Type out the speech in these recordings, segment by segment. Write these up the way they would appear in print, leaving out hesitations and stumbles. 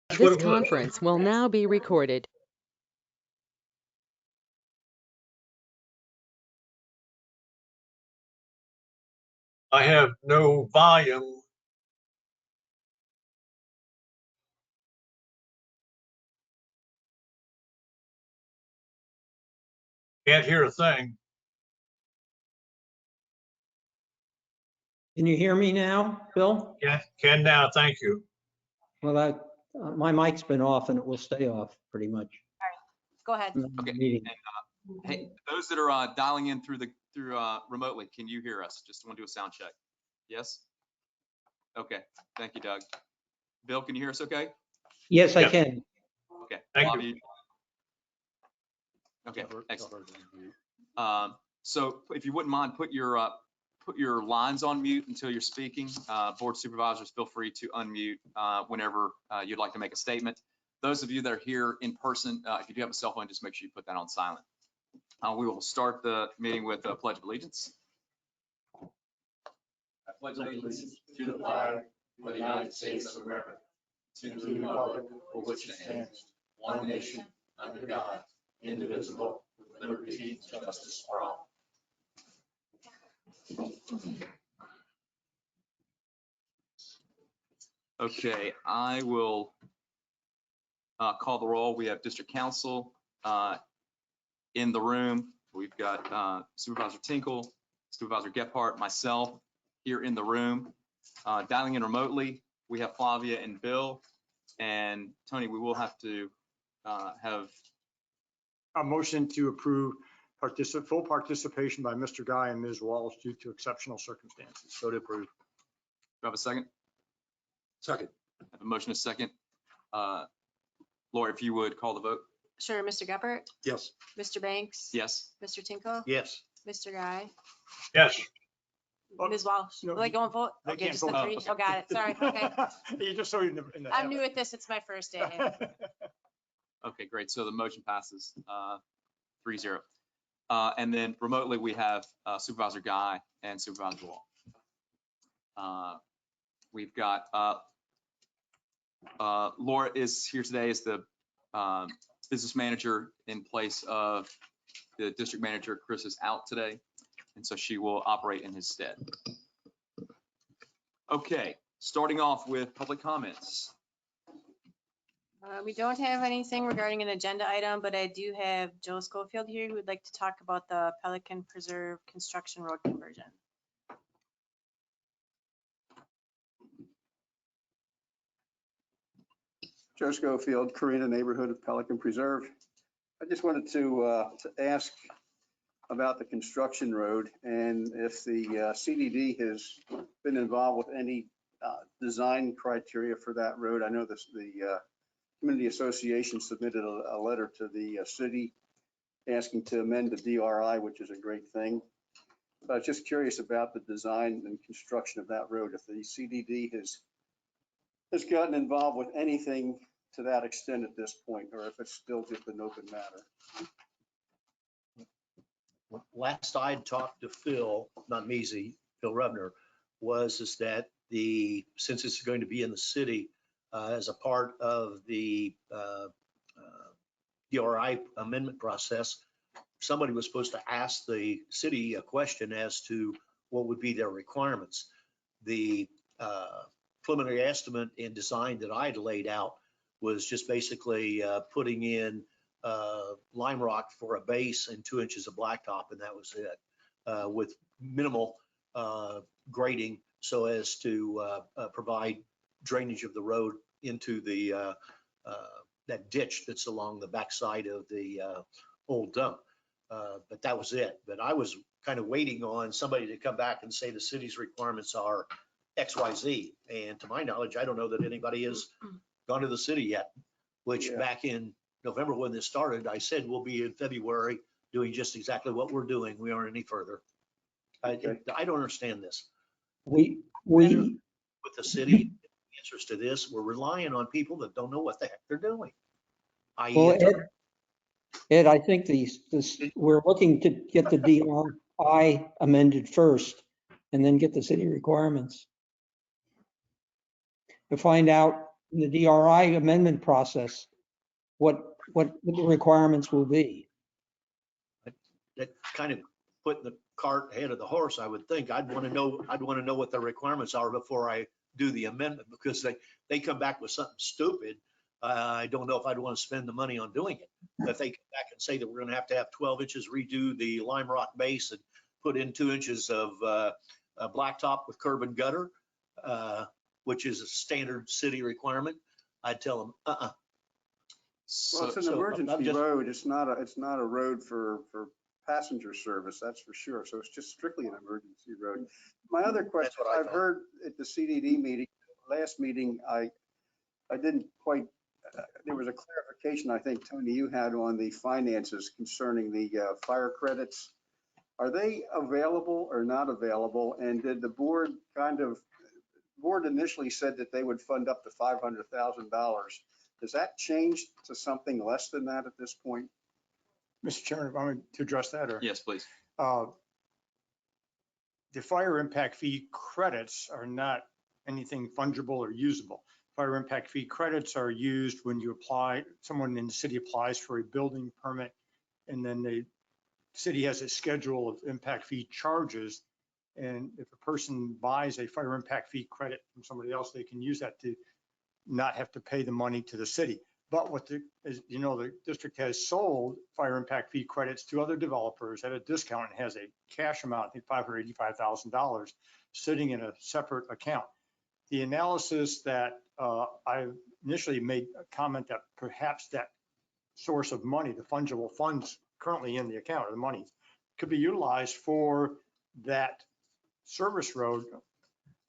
That's This what it was. conference will now be recorded. I have no volume. Can't hear a thing. Can you hear me now, Bill? Can now, thank you. Well, my mic's been off and it will stay off pretty much. Go ahead. Okay. Meeting. And, hey, those that are dialing in through remotely, can you hear us? Just want to do a sound check. Yes? Okay. Thank you, Doug. Bill, can you hear us okay? Yes, I Yep. can. Okay. Thank Bobby, okay, excellent. So if you wouldn't mind, put your lines on mute until you're speaking. Board supervisors, feel free to unmute whenever you'd like to make a statement. Those of you that are here in person, if you do have a cell phone, just make sure you put that on silent. We will start the meeting with the Pledge of Allegiance. I pledge allegiance to the flag of the United States of America, to the republic for which it stands, one nation, under God, indivisible, with liberty and justice for all. Okay, I will call the roll. We have District Council in the room. We've got Supervisor Tinkle, Supervisor Gephardt, myself here in the room. Dialing in remotely, we have Flavia and Bill. And Tony, we will have to have a motion to approve full participation by Mr. Guy and Ms. Walsh due to exceptional circumstances. So to approve. Do I have a second? Second. I have a motion, a second. Laura, if you would call the vote. Sure, Mr. Gephardt, Yes. Mr. Banks. Yes. Mr. Tinkle. Yes. Mr. Guy. Yes, Oh, Ms. Walsh. no, Like going vote? they Okay, can't just the vote. three. Oh, got it. Sorry. Okay. You just so in the I'm new at this. It's my first day. Okay, great. So the motion passes 3-0. And then remotely, we have Supervisor Guy and Supervisor Wall. We've got Laura is here today as the business manager in place of the district manager. Chris is out today, and so she will operate in his stead. Okay, starting off with public comments. We don't have anything regarding an agenda item, but I do have Joe Schofield here who would like to talk about the Pelican Preserve construction road conversion. Joe Schofield, Karina neighborhood of Pelican Preserve. I just wanted to ask about the construction road and if the CDD has been involved with any design criteria for that road. I know the Community Association submitted a letter to the city asking to amend the DRI, which is a great thing. But I was just curious about the design and construction of that road. If the CDD has gotten involved with anything to that extent at this point, or if it's still just an open matter. Last I talked to Phil, not Measy, Phil Rubner, is that since it's going to be in the city as a part of the DRI amendment process, somebody was supposed to ask the city a question as to what would be their requirements. The preliminary estimate and design that I had laid out was just basically putting in lime rock for a base and 2 inches of blacktop, and that was it, with minimal grading so as to provide drainage of the road into the that ditch that's along the backside of the old dump. But that was it. But I was kind of waiting on somebody to come back and say the city's requirements are XYZ. And to my knowledge, I don't know that anybody has gone to the city yet, which back in November when this started, I said we'll be in February doing just exactly what we're doing. We aren't any further. I don't understand this. We With the city answers to this, we're relying on people that don't know what the heck they're doing. Well, Ed, I think we're looking to get the DRI amended first and then get the city requirements to find out in the DRI amendment process, what the requirements will be. That kind of putting the cart ahead of the horse, I would think. I'd want to know what the requirements are before I do the amendment, because they come back with something stupid. I don't know if I'd want to spend the money on doing it. If they come back and say that we're going to have 12 inches, redo the lime rock base and put in 2 inches of blacktop with curb and gutter, which is a standard city requirement, I'd tell them, Well, So, it's an so I'm emergency just- road. It's not a road for passenger service, that's for sure. So it's just strictly an emergency road. My other question, what I I've thought. heard at the CDD meeting, last meeting, I didn't quite, there was a clarification, I think, Tony, you had on the finances concerning the fire credits. Are they available or not available? And did the board board initially said that they would fund up to $500,000. Does that change to something less than that at this point? Mr. Chairman, if I'm going to address that, or yes, please. the fire impact fee credits are not anything fungible or usable. Fire impact fee credits are used when you apply, someone in the city applies for a building permit, and then the city has a schedule of impact fee charges. And if a person buys a fire impact fee credit from somebody else, they can use that to not have to pay the money to the city. But as you know, the district has sold fire impact fee credits to other developers at a discount and has a cash amount, I think $585,000, sitting in a separate account. The analysis that I initially made a comment that perhaps that source of money, the fungible funds currently in the account, or the money, could be utilized for that service road.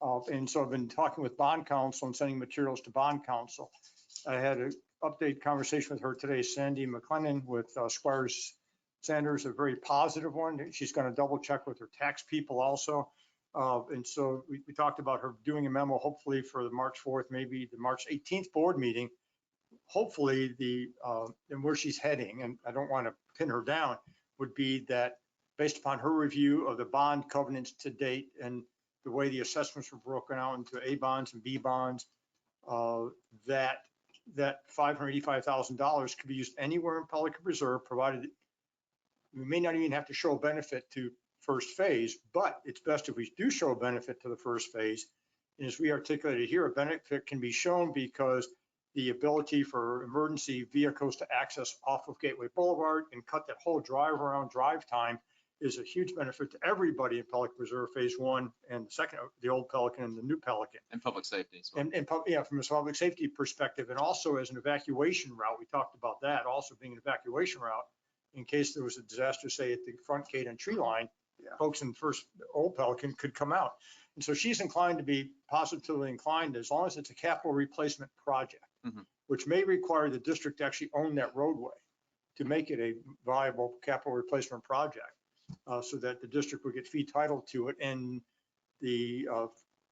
And so I've been talking with bond counsel and sending materials to bond counsel. I had an update conversation with her today, Sandy McLennan with Squires Sanders, a very positive one. She's going to double check with her tax people also. And so we talked about her doing a memo, hopefully for the March 4th, maybe the March 18th board meeting. Hopefully and where she's heading, and I don't want to pin her down, would be that based upon her review of the bond covenants to date and the way the assessments were broken out into A bonds and B bonds, that $585,000 could be used anywhere in Pelican Reserve, provided we may not even have to show a benefit to first phase, but it's best if we do show a benefit to the first phase. And as we articulated here, a benefit can be shown because the ability for emergency vehicles to access off of Gateway Boulevard and cut that whole drive time is a huge benefit to everybody in Pelican Reserve Phase 1 and the second, the old Pelican and the new Pelican. And public safety. So. And yeah, from a public safety perspective, and also as an evacuation route, we talked about that also being an evacuation route in case there was a disaster, say at the front gate and tree line, folks in first old Pelican could come out. And so she's inclined to be positively inclined as long as it's a capital replacement project, which may require the district to actually own that roadway to make it a viable capital replacement project. So that the district would get fee title to it, and the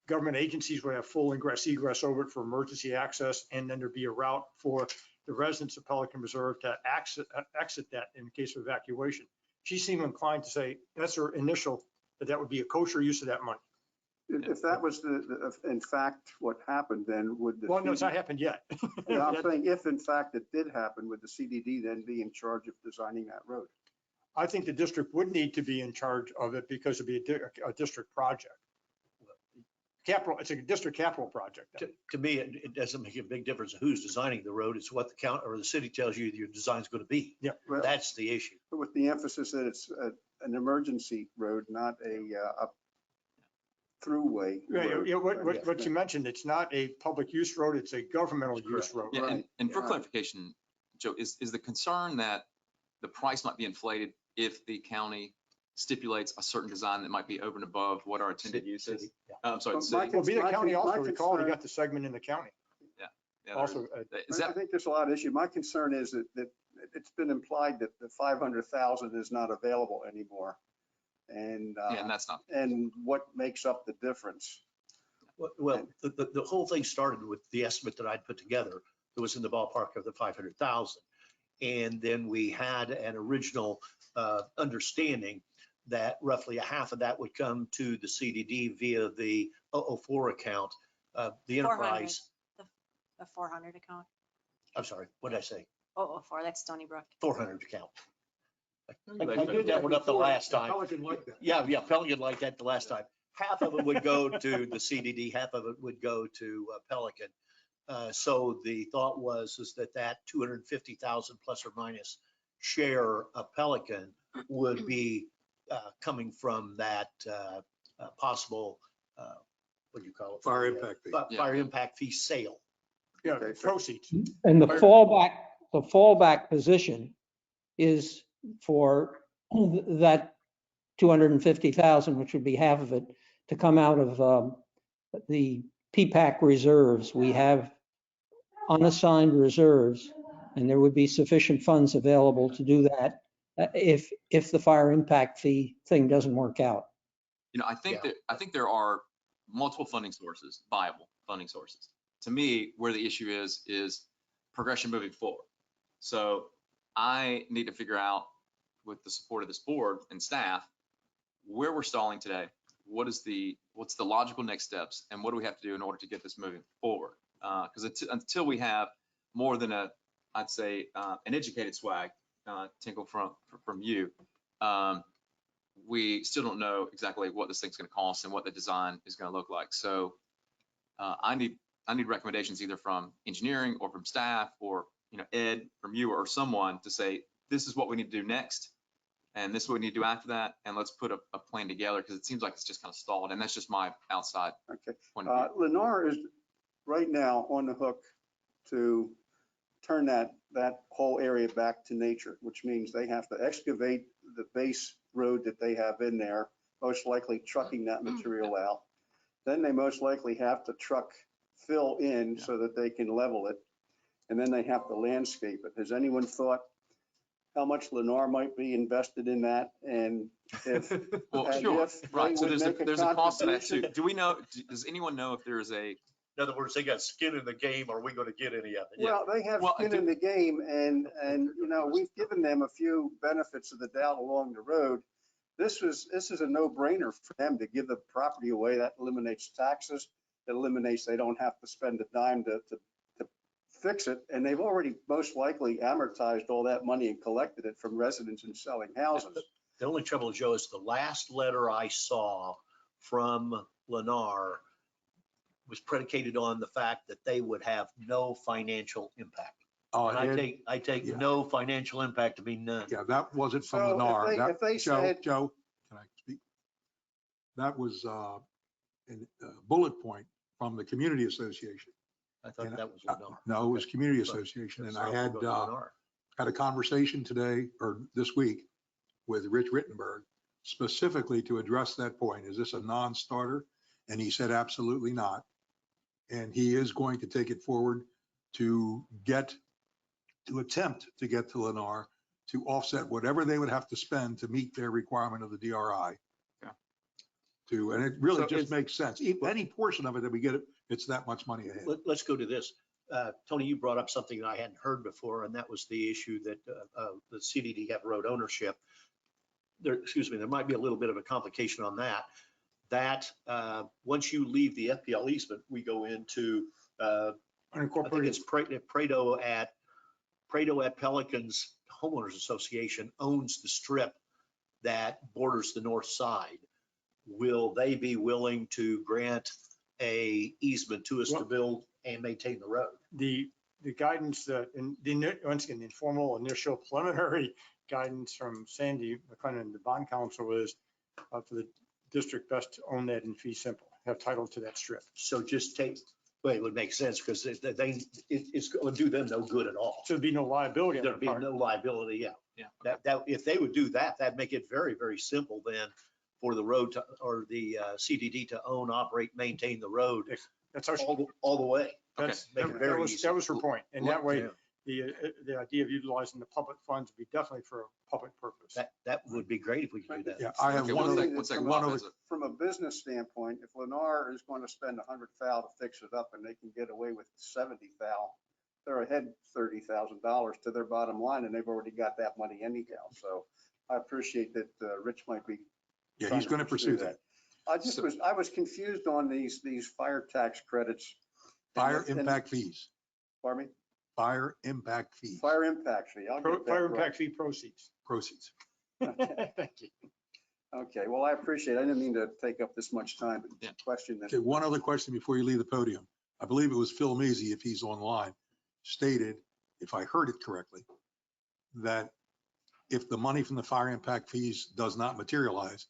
government agencies would have full ingress egress over it for emergency access, and then there'd be a route for the residents of Pelican Reserve to exit that in case of evacuation. She seemed inclined to say that's her initial, that would be a kosher use of that money. If that was in fact what happened, then would the. Well, no, it's not happened yet. Yeah, I'm saying if in fact it did happen, would the CDD then be in charge of designing that road? I think the district would need to be in charge of it because it'd be a district project. Capital, it's a district capital project. To me, it doesn't make a big difference who's designing the road. It's what the county or the city tells you your design's going to be. Yeah. Well, That's the issue. with the emphasis that it's an emergency road, not a throughway. Yeah, road. what you mentioned, it's not a public use road, it's a governmental use road. Yeah, Right. and for Yeah. clarification, Joe, is the concern that the price might be inflated if the county stipulates a certain design that might be over and above what our intended use is? I'm sorry, the Well, city. Well, be the My county con- also, my recall, you concern- got the segment in the county. Yeah, Also, is I that, think there's a lot of issue. My concern is that it's been implied that the 500,000 is not available anymore. And, yeah, and that's not, and what makes up the difference? Well, the whole thing started with the estimate that I'd put together. It was in the ballpark of the 500,000. And then we had an original understanding that roughly a half of that would come to the CDD via the 004 account, the 400. enterprise. The 400 account? I'm sorry, what did I say? Oh, 04, that's Stony Brook. 400 account. I Like did that one up the last time. Pelican like that. Yeah, Pelican like that the last time. Half of it would go to the CDD, half of it would go to Pelican. So the thought was is that 250,000 plus or minus share of Pelican would be coming from that possible, what do you call it? Fire impact fee. Fire impact fee sale. Yeah, Okay, so- proceeds. And the Fire- fallback position is for that 250,000, which would be half of it, to come out of the P-PAC reserves. We have unassigned reserves, and there would be sufficient funds available to do that if the fire impact fee thing doesn't work out. You know, I think there are multiple funding sources, viable funding sources. To me, where the issue is progression moving forward. So I need to figure out, with the support of this board and staff, where we're stalling today. What's the logical next steps, and what do we have to do in order to get this moving forward? Because until we have more than I'd say an educated swag, Tinkle, from you, we still don't know exactly what this thing's going to cost and what the design is going to look like. So I need recommendations either from engineering or from staff, or Ed, from you or someone, to say this is what we need to do next, and this is what we need to do after that, and let's put a plan together, because it seems like it's just kind of stalled, and that's just my outside Okay. point of view. Lennar is right now on the hook to turn that whole area back to nature, which means they have to excavate the base road that they have in there, most likely trucking that material out. Then they most likely have to truck fill in so that they can level it. And then they have to landscape it. Has anyone thought how much Lennar might be invested in that? And if, Well, and sure, if they right. So would make there's a cost to that contribution- too. Do we know? Does anyone know if there is a? In other words, they got skin in the game. Are we going to get any of it? Well, they have Well, skin in the game, and we've given them a few benefits of the doubt along the road. This is a no-brainer for them to give the property away. That eliminates taxes. It eliminates, they don't have to spend a dime to fix it. And they've already most likely amortized all that money and collected it from residents and selling houses. The only trouble, Joe, is the last letter I saw from Lennar was predicated on the fact that they would have no financial impact. Oh, And and, I take yeah. no financial impact to mean none. yeah, that wasn't from So if Lennar. they- That- if they Joe, said- Joe, can I speak? That was a bullet point from the community association. I thought And, that was Lennar. No, it was community So- association. And So I we'll had go to Lennar. a conversation today or this week with Rich Rittenberg specifically to address that point. Is this a non-starter? And he said, absolutely not. And he is going to take it forward to attempt to get to Lennar to offset whatever they would have to spend to meet their requirement of the DRI. Yeah. And it really So just is- makes sense. Any portion of it that we get, it's that much money ahead. Let's go to this. Tony, you brought up something that I hadn't heard before, and that was the issue that the CDD have road ownership. There might be a little bit of a complication on that. Once you leave the FPL easement, we go into, I think it's Prado at Pelican's Homeowners Association owns the strip that borders the north side. Will they be willing to grant a easement to us to build and maintain the road? The guidance that, once again, the informal initial preliminary guidance from Sandy McLennan, the bond counsel, is for the district best to own that in fee simple, have title to that strip. So just it would make sense because it's going to do them no good at all. So there'd be no liability on There'd their be part. no liability, yeah. Yeah. That, if they would do that, that'd make it very, very simple then for the road to, or the CDD to own, operate, maintain the road That's our, all the way. that's, Make it that very was, easy. that was her point. And that way, Yeah. the idea of utilizing the public funds would be definitely for a public purpose. That would be great if we could do that. Yeah, I have Okay, one one other, sec, one sec, one Bob other- has a- From a business standpoint, if Lennar is going to spend $100,000 to fix it up and they can get away with $70,000, they're ahead $30,000 to their bottom line, and they've already got that money anyhow. So I appreciate that Rich might be. yeah, trying he's going to pursue that. I was confused on these fire tax credits. Fire And- impact fees. Pardon me? Fire impact fees, Fire impact fee. I'll get that Fire right. impact fee proceeds. proceeds. Thank you. Okay, well, I appreciate it. I didn't mean to take up this much time Yeah. to question this. Okay, one other question before you leave the podium. I believe it was Phil Maisy, if he's online, stated, if I heard it correctly, that if the money from the fire impact fees does not materialize,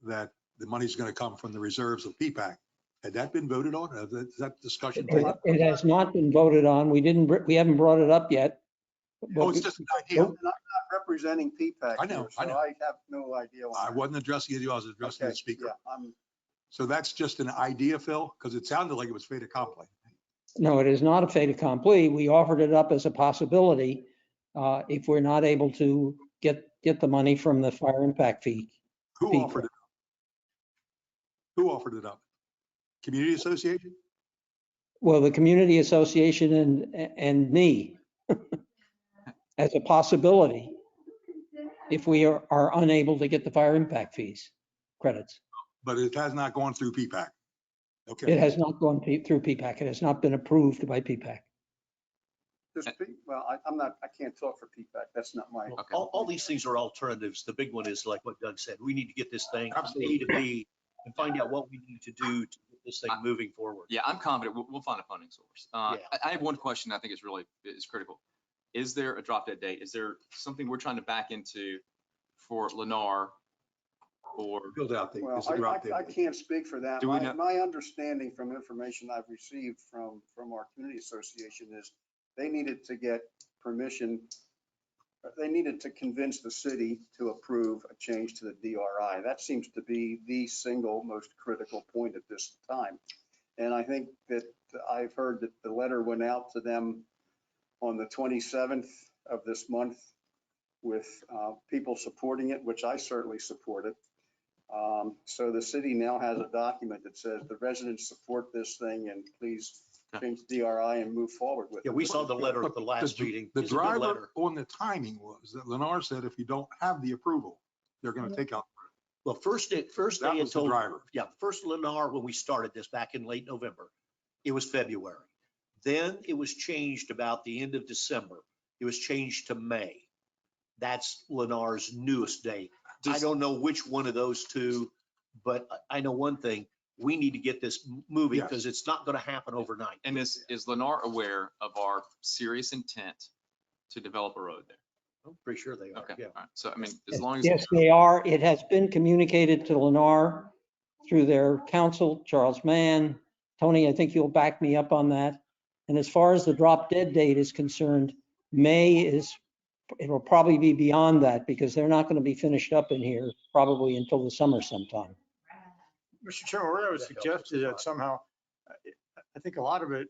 that the money's going to come from the reserves of P-PAC. Had that been voted on? Is that discussion? taken? It has not been voted on. We haven't brought it up yet. Oh, it's just an idea. I'm not representing P-PAC I know, here, I so know. I have no idea. on I that. wasn't addressing you, I was addressing Okay, the speaker. yeah, So that's just an idea, Phil, because it sounded like it was fait accompli. No, it is not a fait accompli. We offered it up as a possibility if we're not able to get the money from the fire impact fee. Who Fee offered it up? Who offered it up? Community association? Well, the community association and me as a possibility if we are unable to get the fire impact fees credits. But it has not gone through P-PAC. It Okay, has not gone through P-PAC. It has not been approved by P-PAC. well, I can't talk for P-PAC. That's not my. Okay. All these things are alternatives. The big one is like what Doug said, we need to get this thing from A Absolutely. to B and find out what we need to do to get this thing moving forward. Yeah, I'm confident we'll find a funding source. Yeah. I have one question I think is critical. Is there a drop dead date? Is there something we're trying to back into for Lennar or? build out the, Well, is the drop I dead. can't speak for that. Do we know- My understanding from information I've received from our community association is they needed to get permission. They needed to convince the city to approve a change to the DRI. That seems to be the single most critical point at this time. And I think that I've heard that the letter went out to them on the 27th of this month with people supporting it, which I certainly supported. So the city now has a document that says the residents support this thing and please change DRI and move forward with it. Yeah, we saw the letter at the But last meeting. The It's a good driver letter. on the timing was that Lennar said if you don't have the approval, they're going to take out. Well, first they That had was the told, driver. yeah, first Lennar, when we started this back in late November, it was February. Then it was changed about the end of December. It was changed to May. That's Lennar's newest date. I don't know which one of those two, but I know one thing, we need to get this moving Yes. because it's not going to happen overnight. And is Lennar aware of our serious intent to develop a road there? I'm pretty sure they are, Okay, yeah. all right. So, I mean, as long as. Yes, they are. It has been communicated to Lennar through their counsel, Charles Mann. Tony, I think you'll back me up on that. And as far as the drop dead date is concerned, it'll probably be beyond that because they're not going to be finished up in here probably until the summer sometime. Mr. Chairman, what I would That helps suggest us a is lot. that somehow, I think a lot of it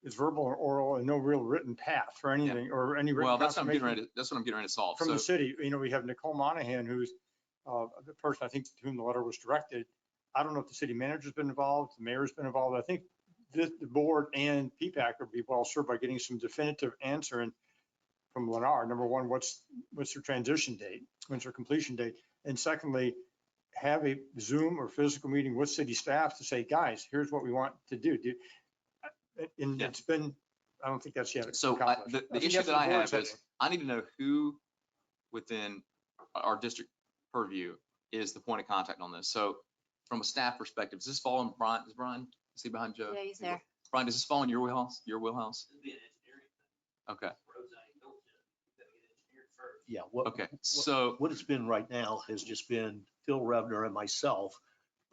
is verbal and oral and no real written path for anything or any written Well, that's what I'm getting confirmation ready, that's what I'm getting ready to solve. from the So, city. You know, we have Nicole Monahan, who's the person I think to whom the letter was directed. I don't know if the city manager's been involved, the mayor's been involved. I think the board and PPAC would be well served by getting some definitive answer from Lennar. Number one, what's their transition date? When's their completion date? And secondly, have a Zoom or physical meeting with city staff to say, guys, here's what we want to do. And Yeah. it's been, I don't think that's yet so accomplished. the I think issue that's that what I the board have said. is I need to know who within our district purview is the point of contact on this. So from a staff perspective, does this fall on Brian? Is he behind Joe? Yeah, he's there. Brian, does this fall in your wheelhouse? Okay, Yeah. okay. So, What it's been right now has just been Phil Revner and myself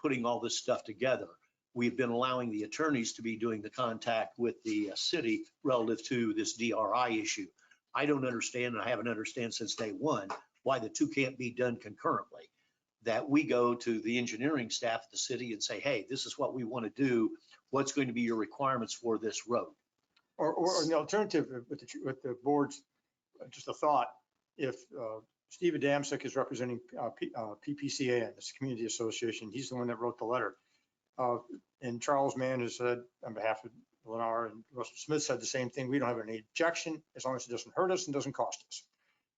putting all this stuff together. We've been allowing the attorneys to be doing the contact with the city relative to this DRI issue. I don't understand, and I haven't understood since day one, why the two can't be done concurrently. That we go to the engineering staff at the city and say, hey, this is what we want to do. What's going to be your requirements for this road? Or the alternative with the boards, just a thought, if Steve Adamczyk is representing PPCA, this community association, he's the one that wrote the letter. And Charles Mann has said on behalf of Lennar, and Russell Smith said the same thing. We don't have any objection as long as it doesn't hurt us and doesn't cost us.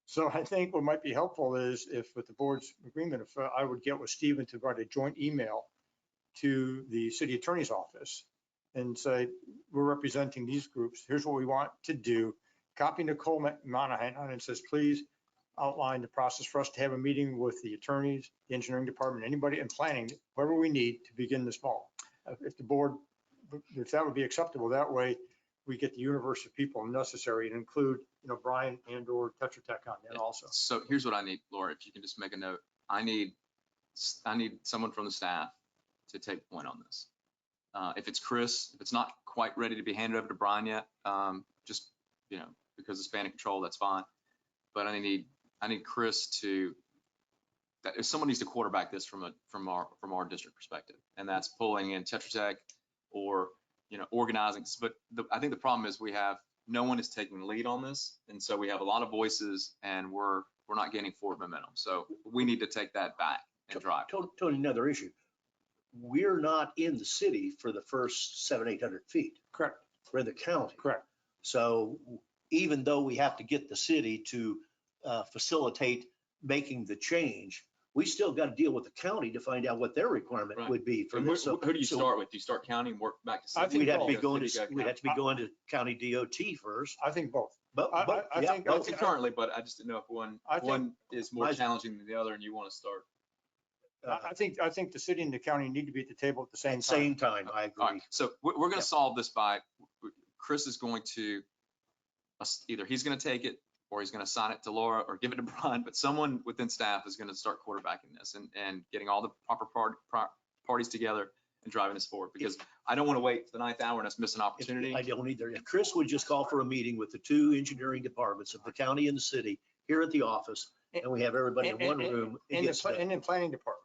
So I think what might be helpful is if with the board's agreement, if I would get with Stephen to write a joint email to the city attorney's office and say, we're representing these groups. Here's what we want to do. Copy Nicole Monahan on it and says, please outline the process for us to have a meeting with the attorneys, the engineering department, anybody in planning, whoever we need to begin this fall. If the board, if that would be acceptable, that way we get the universe of people necessary and include, Brian and or Tetra Tech on that also. So here's what I need, Laura, if you can just make a note. I need someone from the staff to take point on this. If it's Chris, if it's not quite ready to be handed over to Brian yet, just, because of span of control, that's fine. But I need Chris if someone needs to quarterback this from our district perspective, and that's pulling in Tetra Tech or, organizing. But I think the problem is no one is taking the lead on this. And so we have a lot of voices and we're not gaining forward momentum. So we need to take that back and drive. Tony, another issue. We're not in the city for the first 700-800 feet. Correct. We're in the county. Correct. So even though we have to get the city to facilitate making the change, we still got to deal with the county to find out what their requirement Right. would be for And this. who do you start with? Do you start county and work back to city? I think We'd have to be both. going to county DOT first. I think both. But I yeah, think- Well, concurrently, but I just didn't know if one is more I- challenging than the other and you want to start. I think the city and the county need to be at the table at the same time. Same time, I All agree. right, so we're going Yeah. to solve this by, Chris is going to, either he's going to take it or he's going to assign it to Laura or give it to Brian, but someone within staff is going to start quarterbacking this and getting all the proper parties together and driving this forward, because I don't want to wait to the 9th hour and us miss an opportunity. I don't either. If Chris would just call for a meeting with the two engineering departments of the county and the city here at the office, and we have everybody in one room. it And gets done. in planning departments.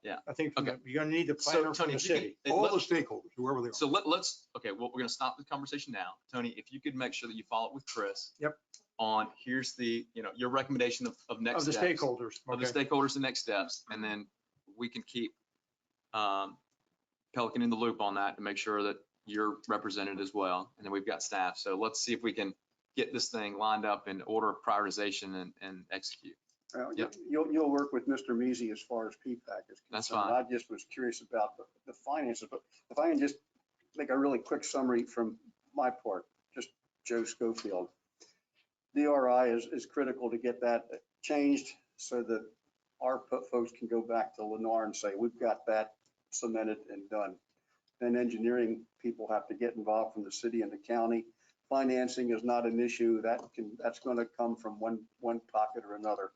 Yeah. I think Okay. you're going to need the So planner from Tony, the if you city. can- All the stakeholders, whoever they are. So let's, okay, well, we're going to stop the conversation now. Tony, if you could make sure that you follow up with Chris. Yep. On here's the, your recommendation of next Of the steps. stakeholders. Of the Okay. stakeholders and next steps. And then we can keep Pelican in the loop on that to make sure that you're represented as well. And then we've got staff. So let's see if we can get this thing lined up in order of prioritization and execute. Yep. You'll work with Mr. Measy as far as PPAC is concerned. That's fine. I just was curious about the finances, but if I can just make a really quick summary from my part, just Joe Schofield. DRI is critical to get that changed so that our folks can go back to Lennar and say, we've got that cemented and done. Then engineering people have to get involved from the city and the county. Financing is not an issue. That's going to come from one pocket or another.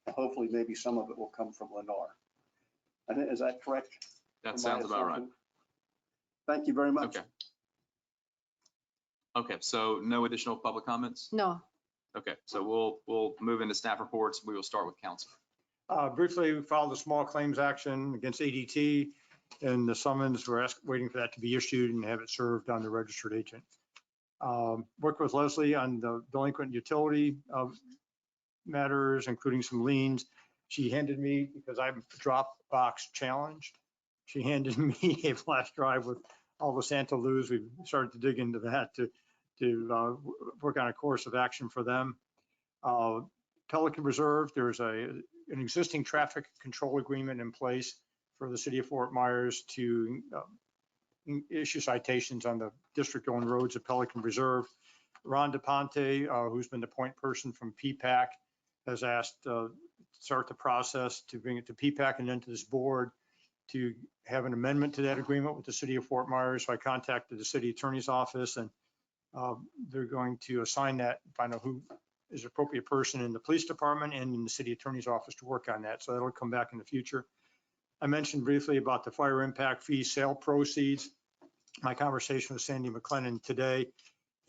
And hopefully maybe some of it will come from Lennar. Is that correct? That My sounds about right. assumption? Thank you very much. Okay. Okay, so no additional public comments? No. Okay, so we'll move into staff reports. We will start with council. Briefly, we filed a small claims action against ADT, and the summons, we're waiting for that to be issued and have it served on the registered agent. Worked with Leslie on the delinquent utility matters, including some liens. She handed me, because I'm Dropbox challenged, she handed me a flash drive with all the Santa Luz. We started to dig into that to work on a course of action for them. Pelican Reserve, there's an existing traffic control agreement in place for the city of Fort Myers to issue citations on the district-owned roads of Pelican Reserve. Ron DePonte, who's been the point person from PPAC, has asked start the process to bring it to PPAC and then to this board to have an amendment to that agreement with the city of Fort Myers. So I contacted the city attorney's office, and they're going to assign that, find out who is the appropriate person in the police department and in the city attorney's office to work on that. So that'll come back in the future. I mentioned briefly about the fire impact fee sale proceeds. My conversation with Sandy McLennan today.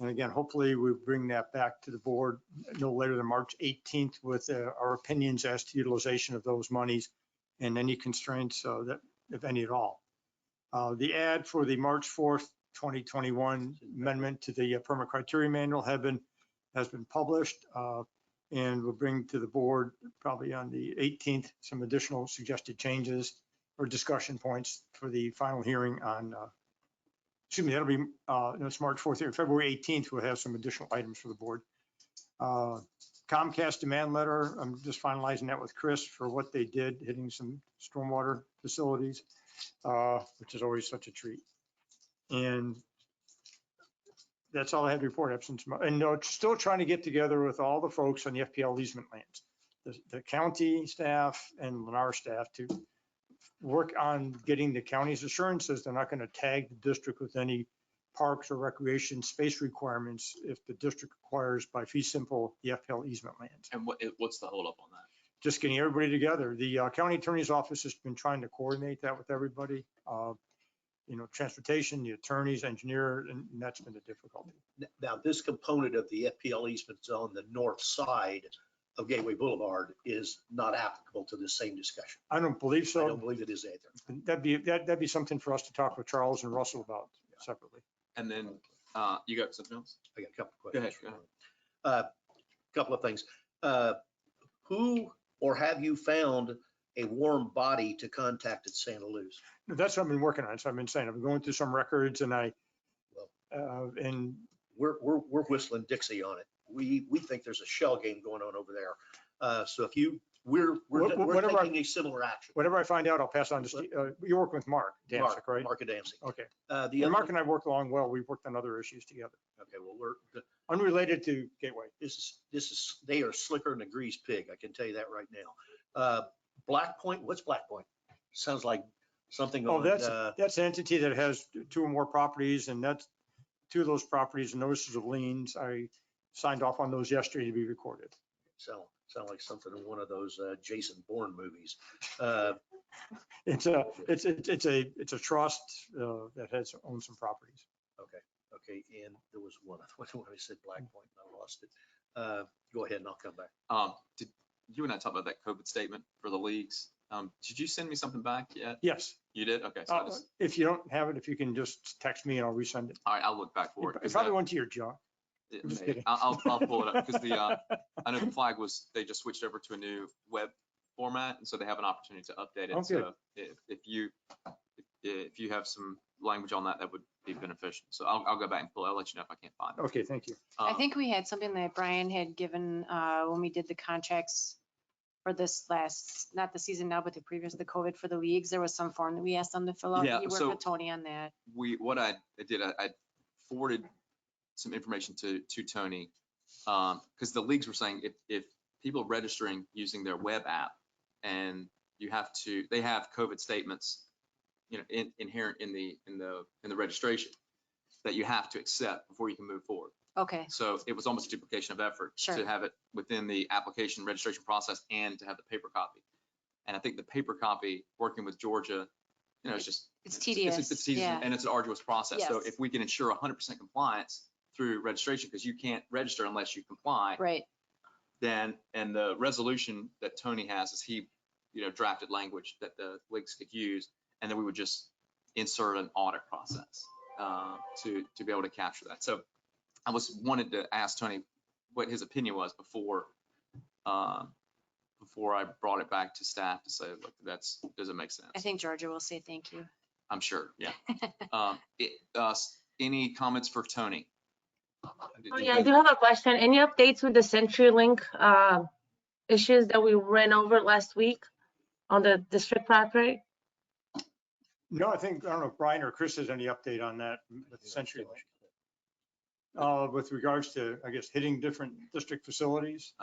And again, hopefully we bring that back to the board no later than March 18th with our opinions as to utilization of those monies and any constraints that, if any at all. The ad for the March 4th, 2021 amendment to the permit criteria manual has been published, and we'll bring to the board probably on the 18th some additional suggested changes or discussion points for the final hearing on, excuse me, that'll be, it's March 4th here, February 18th, we'll have some additional items for the board. Comcast demand letter, I'm just finalizing that with Chris for what they did, hitting some stormwater facilities, which is always such a treat. And That's all I had to report, absence, and no, still trying to get together with all the folks on the FPL easement lands. The county staff and Lennar staff to work on getting the county's assurances they're not going to tag the district with any parks or recreation space requirements if the district requires by fee simple the FPL easement lands. And what's the holdup on that? Just getting everybody together. The county attorney's office has been trying to coordinate that with everybody. Transportation, the attorneys, engineer, and that's been the difficulty. Now, this component of the FPL easements on the north side of Gateway Boulevard is not applicable to this same discussion. I don't believe I don't so. believe it is either. That'd be something for us to talk with Charles and Russell about separately. And then you got something else? I got a couple of Go ahead, questions. go Couple of things. Who or have you found a warm body to contact at Santa Luz? That's what I've been working on. So I've been saying, I've been going through some records and and We're whistling Dixie on it. We think there's a shell game going on over there. So if you, we're Whatever I- taking a similar action. whatever I find out, I'll pass on to Steve. You're working with Mark Damsick, right? Mark Adamski. Okay. The And Mark other, and I worked along well. We've worked on other issues together, okay, well, unrelated to Gateway. they are slicker than a greased pig. I can tell you that right now. Black Point, what's Black Point? Sounds like something Oh, on, that's an entity that has two or more properties, and that's two of those properties, notices of liens. I signed off on those yesterday to be recorded. sound like something in one of those Jason Bourne movies. It's a trust that has owned some properties. Okay, and there was one, when I said Black Point, I lost it. Go ahead and I'll come back. Did you and I talk about that COVID statement for the leagues? Did you send me something back yet? Yes. You did? Okay. So If you don't have it, if you can just text me and I'll resend it. all right, I'll look back for it. It 'cause probably went to your junk. it I'm just may- kidding. I'll pull it up because I know the flag they just switched over to a new web format, and so they have an opportunity to update it. Oh, So if you have some language on that, that would be beneficial. So I'll go back and pull it. I'll let you know if I can't find it. Okay, thank you. I think we had something that Brian had given when we did the contracts for this not the season now, but the COVID for the leagues. There was some form that we asked them to fill out. Yeah, You worked so- with Tony on that. What I did, I forwarded some information to Tony, because the leagues were saying if people are registering using their web app and they have COVID statements, inherent in the registration that you have to accept before you can move forward. Okay, So it was almost a duplication of effort Sure. to have it within the application registration process and to have the paper copy. And I think the paper copy, working with Georgia, it's just. It's tedious, It's yeah. and it's an arduous process. So Yes. if we can ensure 100% compliance through registration, because you can't register unless you comply, right. then, and the resolution that Tony has is he, drafted language that the leagues could use, and then we would just insert an audit process to be able to capture that. So I wanted to ask Tony what his opinion was before I brought it back to staff to say, look, does it make sense? I think Georgia will say thank you. I'm sure, yeah. Any comments for Tony? Oh, yeah, I do have a question. Any updates with the CenturyLink issues that we ran over last week on the district property? No, I don't know if Brian or Chris has any update on that with CenturyLink. With regards to, I guess, hitting different district facilities.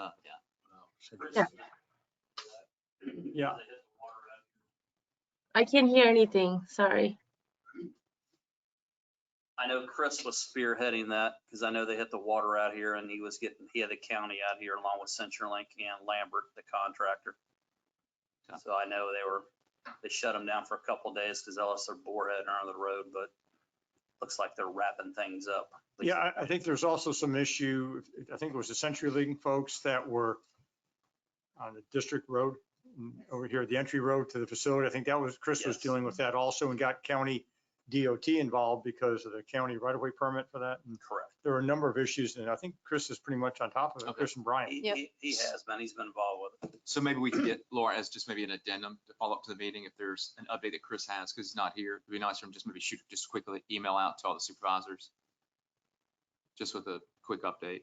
Yeah. Yeah. I can't hear anything, sorry. I know Chris was spearheading that because I know they hit the water out here and he had the county out here along with CenturyLink and Lambert, the contractor. So I know they shut them down for a couple of days because else they're boreheading around the road, but looks like they're wrapping things up. Yeah, I think there's also some issue. I think it was the CenturyLink folks that were on the district road over here, the entry road to the facility. I think that was, Chris was Yes. dealing with that also and got county DOT involved because of the county right-of-way permit for that. And Correct. there were a number of issues, and I think Chris is pretty much on top of it, Okay. Chris and Brian. Yep. He has been. He's been involved with it. So maybe we can get Laura as just maybe an addendum to follow up to the meeting if there's an update that Chris has, because he's not here. It'd be nice for him just maybe shoot just quickly email out to all the supervisors, just with a quick update.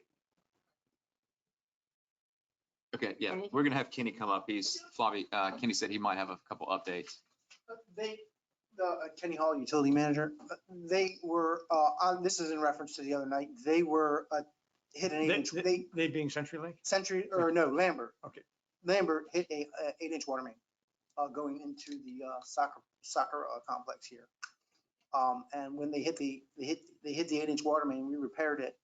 Okay, yeah, Anything? we're gonna have Kenny come up. Kenny said he might have a couple updates. Kenny Hall, utility manager. They were, this is in reference to the other night, they were hit an 8-inch, They being CenturyLink? Century, or no, Lambert. Okay. Lambert hit a 8-inch water main going into the soccer complex here. And when they hit the 8-inch water main, we repaired it.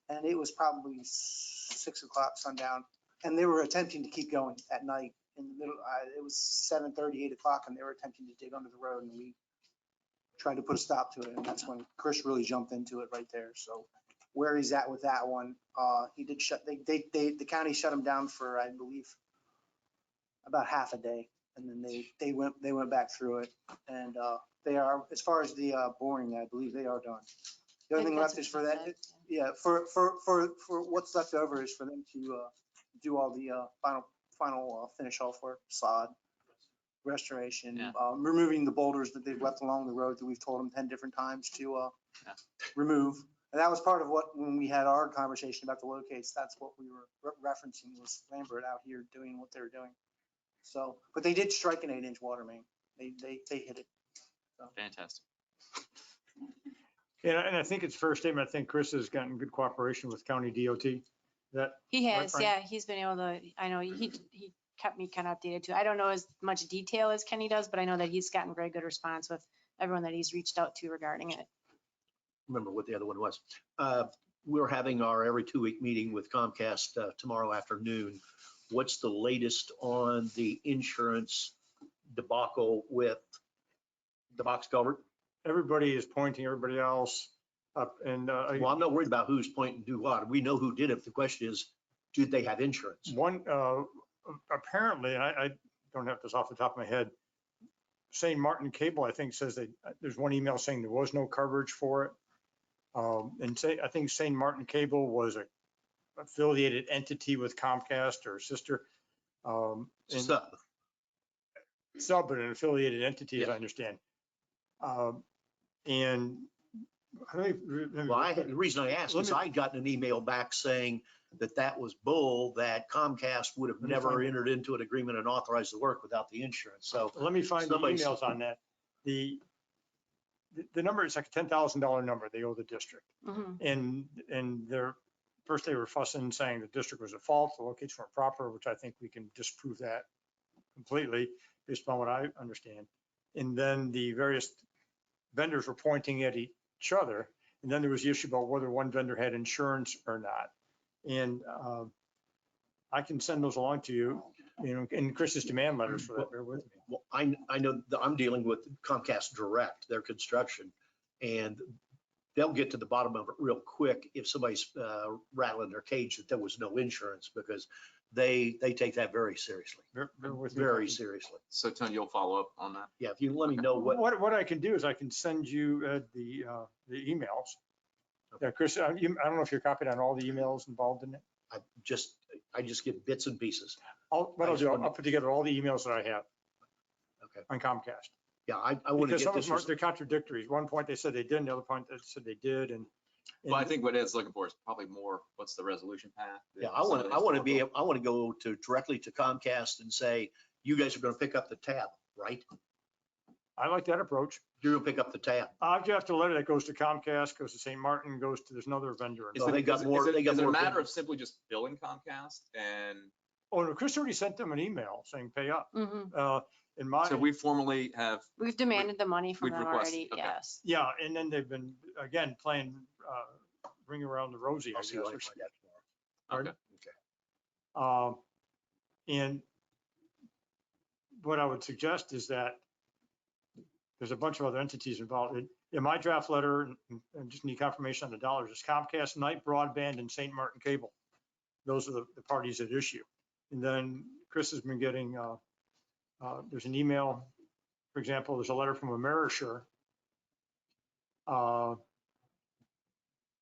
And it was probably 6 o'clock sundown. And they were attempting to keep going at night. In the middle, it was 7:30, 8 o'clock, and they were attempting to dig under the road, and we tried to put a stop to it, and that's when Chris really jumped into it right there. So where he's at with that one, he did shut. The county shut him down for, I believe, about half a day, and then they went back through it, and they are, as far as the boring, I believe they are done. The only thing left is for that. Yeah, for what's left over is for them to do all the final finish off work, sod, restoration, Yeah. Removing the boulders that they've left along the road that we've told them 10 different times to remove. And that was part of what, when we had our conversation about the locates, that's what we were referencing, was Lambert out here doing what they were doing. So, but they did strike an 8-inch water main. They hit it. So. Fantastic. Yeah, and I think it's fair statement. I think Chris has gotten good cooperation with county DOT. That He right, has, Frank? yeah, he's been able to, I know he kept me kind of updated too. I don't know as much detail as Kenny does, but I know that he's gotten very good response with everyone that he's reached out to regarding it. Remember what the other one was. We're having our every 2-week meeting with Comcast tomorrow afternoon. What's the latest on the insurance debacle with the box culvert? Everybody is pointing everybody else up, and Well, I'm not worried about who's pointing to what. We know who did it. The question is, do they have insurance? one, apparently, and I don't have this off the top of my head, St. Martin Cable, I think, says that there's one email saying there was no coverage for it. And I think St. Martin Cable was a affiliated entity with Comcast or sister. And sub, but an affiliated entity, as I understand. And Well, the reason I asked is I'd gotten an email back saying that was bull, that Comcast would have never entered into an agreement and authorized the work without the insurance. So let me find the emails on that. The number is like a $10,000 number they owe the district. Mhm. And first they were fussing, saying the district was at fault, the locations weren't proper, which I think we can disprove that completely based upon what I understand. And then the various vendors were pointing at each other. And then there was the issue about whether one vendor had insurance or not. And I can send those along to you, in Chris's demand letters for that. Bear with me. Well, I know that I'm dealing with Comcast Direct, their construction, and they'll get to the bottom of it real quick if somebody's rattling their cage that there was no insurance, because they take that very seriously. Bear with me. Very seriously. So Tony, you'll follow up on that? Yeah, if you let me know What I can do is I can send you the emails. Yeah, Chris, I don't know if you're copied on all the emails involved in it. I just get bits and pieces. I'll put together all the emails that I have. Okay. On Comcast. Yeah, I want to Because get some of this. them they're contradictory. At one point they said they didn't, the other point they said they did, and. Well, I think what Ed's looking for is probably more, what's the resolution path? Yeah, I want to go directly to Comcast and say, you guys are going to pick up the tab, right? I like that approach. You're going to pick up the tab. I'll draft a letter that goes to Comcast, goes to St. Martin, goes to, there's another vendor. Is Well, it they got more- is they got it a more matter of vendors. simply just billing Comcast and? Oh, no, Chris already sent them an email saying pay up. Mhm. In my. So we formally have, We've demanded the money from we've them requested, already, okay. yes. Yeah, and then they've been, again, playing ring around the rosy, I I'll guess. see what I or can find out Pardon? tomorrow. Okay. And what I would suggest is that there's a bunch of other entities involved. In my draft letter, and just need confirmation on the dollars, is Comcast, Night Broadband, and St. Martin Cable. Those are the parties at issue. And then Chris has been getting, there's an email, for example, there's a letter from Amerisure.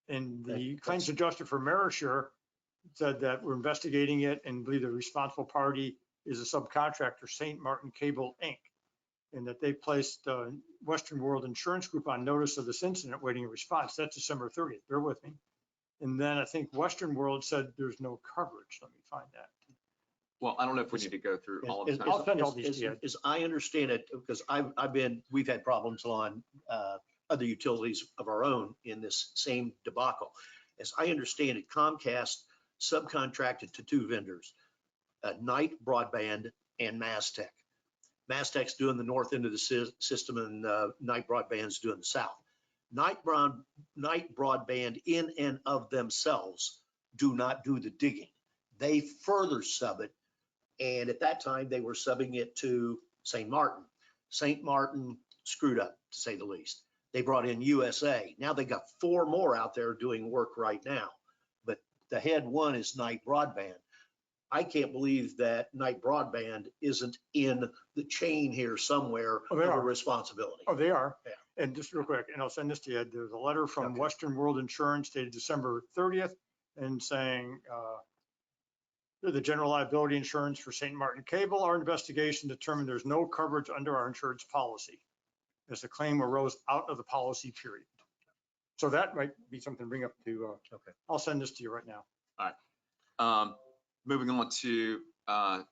And the claims adjuster for Amerisure said that we're investigating it and believe the responsible party is a subcontractor, St. Martin Cable, Inc. And that they placed Western World Insurance Group on notice of this incident, waiting a response. That's December 30th. Bear with me. And then I think Western World said there's no coverage. Let me find that. Well, I don't know if we need to go through all of As- them. I'll send all as- these as- to you. As I understand it, because we've had problems on other utilities of our own in this same debacle. As I understand it, Comcast subcontracted to two vendors, Knight Broadband and Mastech. Mastech's doing the north end of the system and Knight Broadband's doing the south. Knight Broadband in and of themselves do not do the digging. They further sub it. And at that time, they were subbing it to St. Martin. St. Martin screwed up, to say the least. They brought in USA. Now they got 4 more out there doing work right now. But the head one is Knight Broadband. I can't believe that Knight Broadband isn't in the chain here somewhere Oh, of they a are. responsibility. Oh, they are. Yeah. And just real quick, and I'll send this to you. There's a letter from Okay. Western World Insurance dated December 30th and saying, the general liability insurance for St. Martin Cable, our investigation determined there's no coverage under our insurance policy as the claim arose out of the policy period. So that might be something to bring up to, Okay. I'll send this to you right now. Moving on to Tetra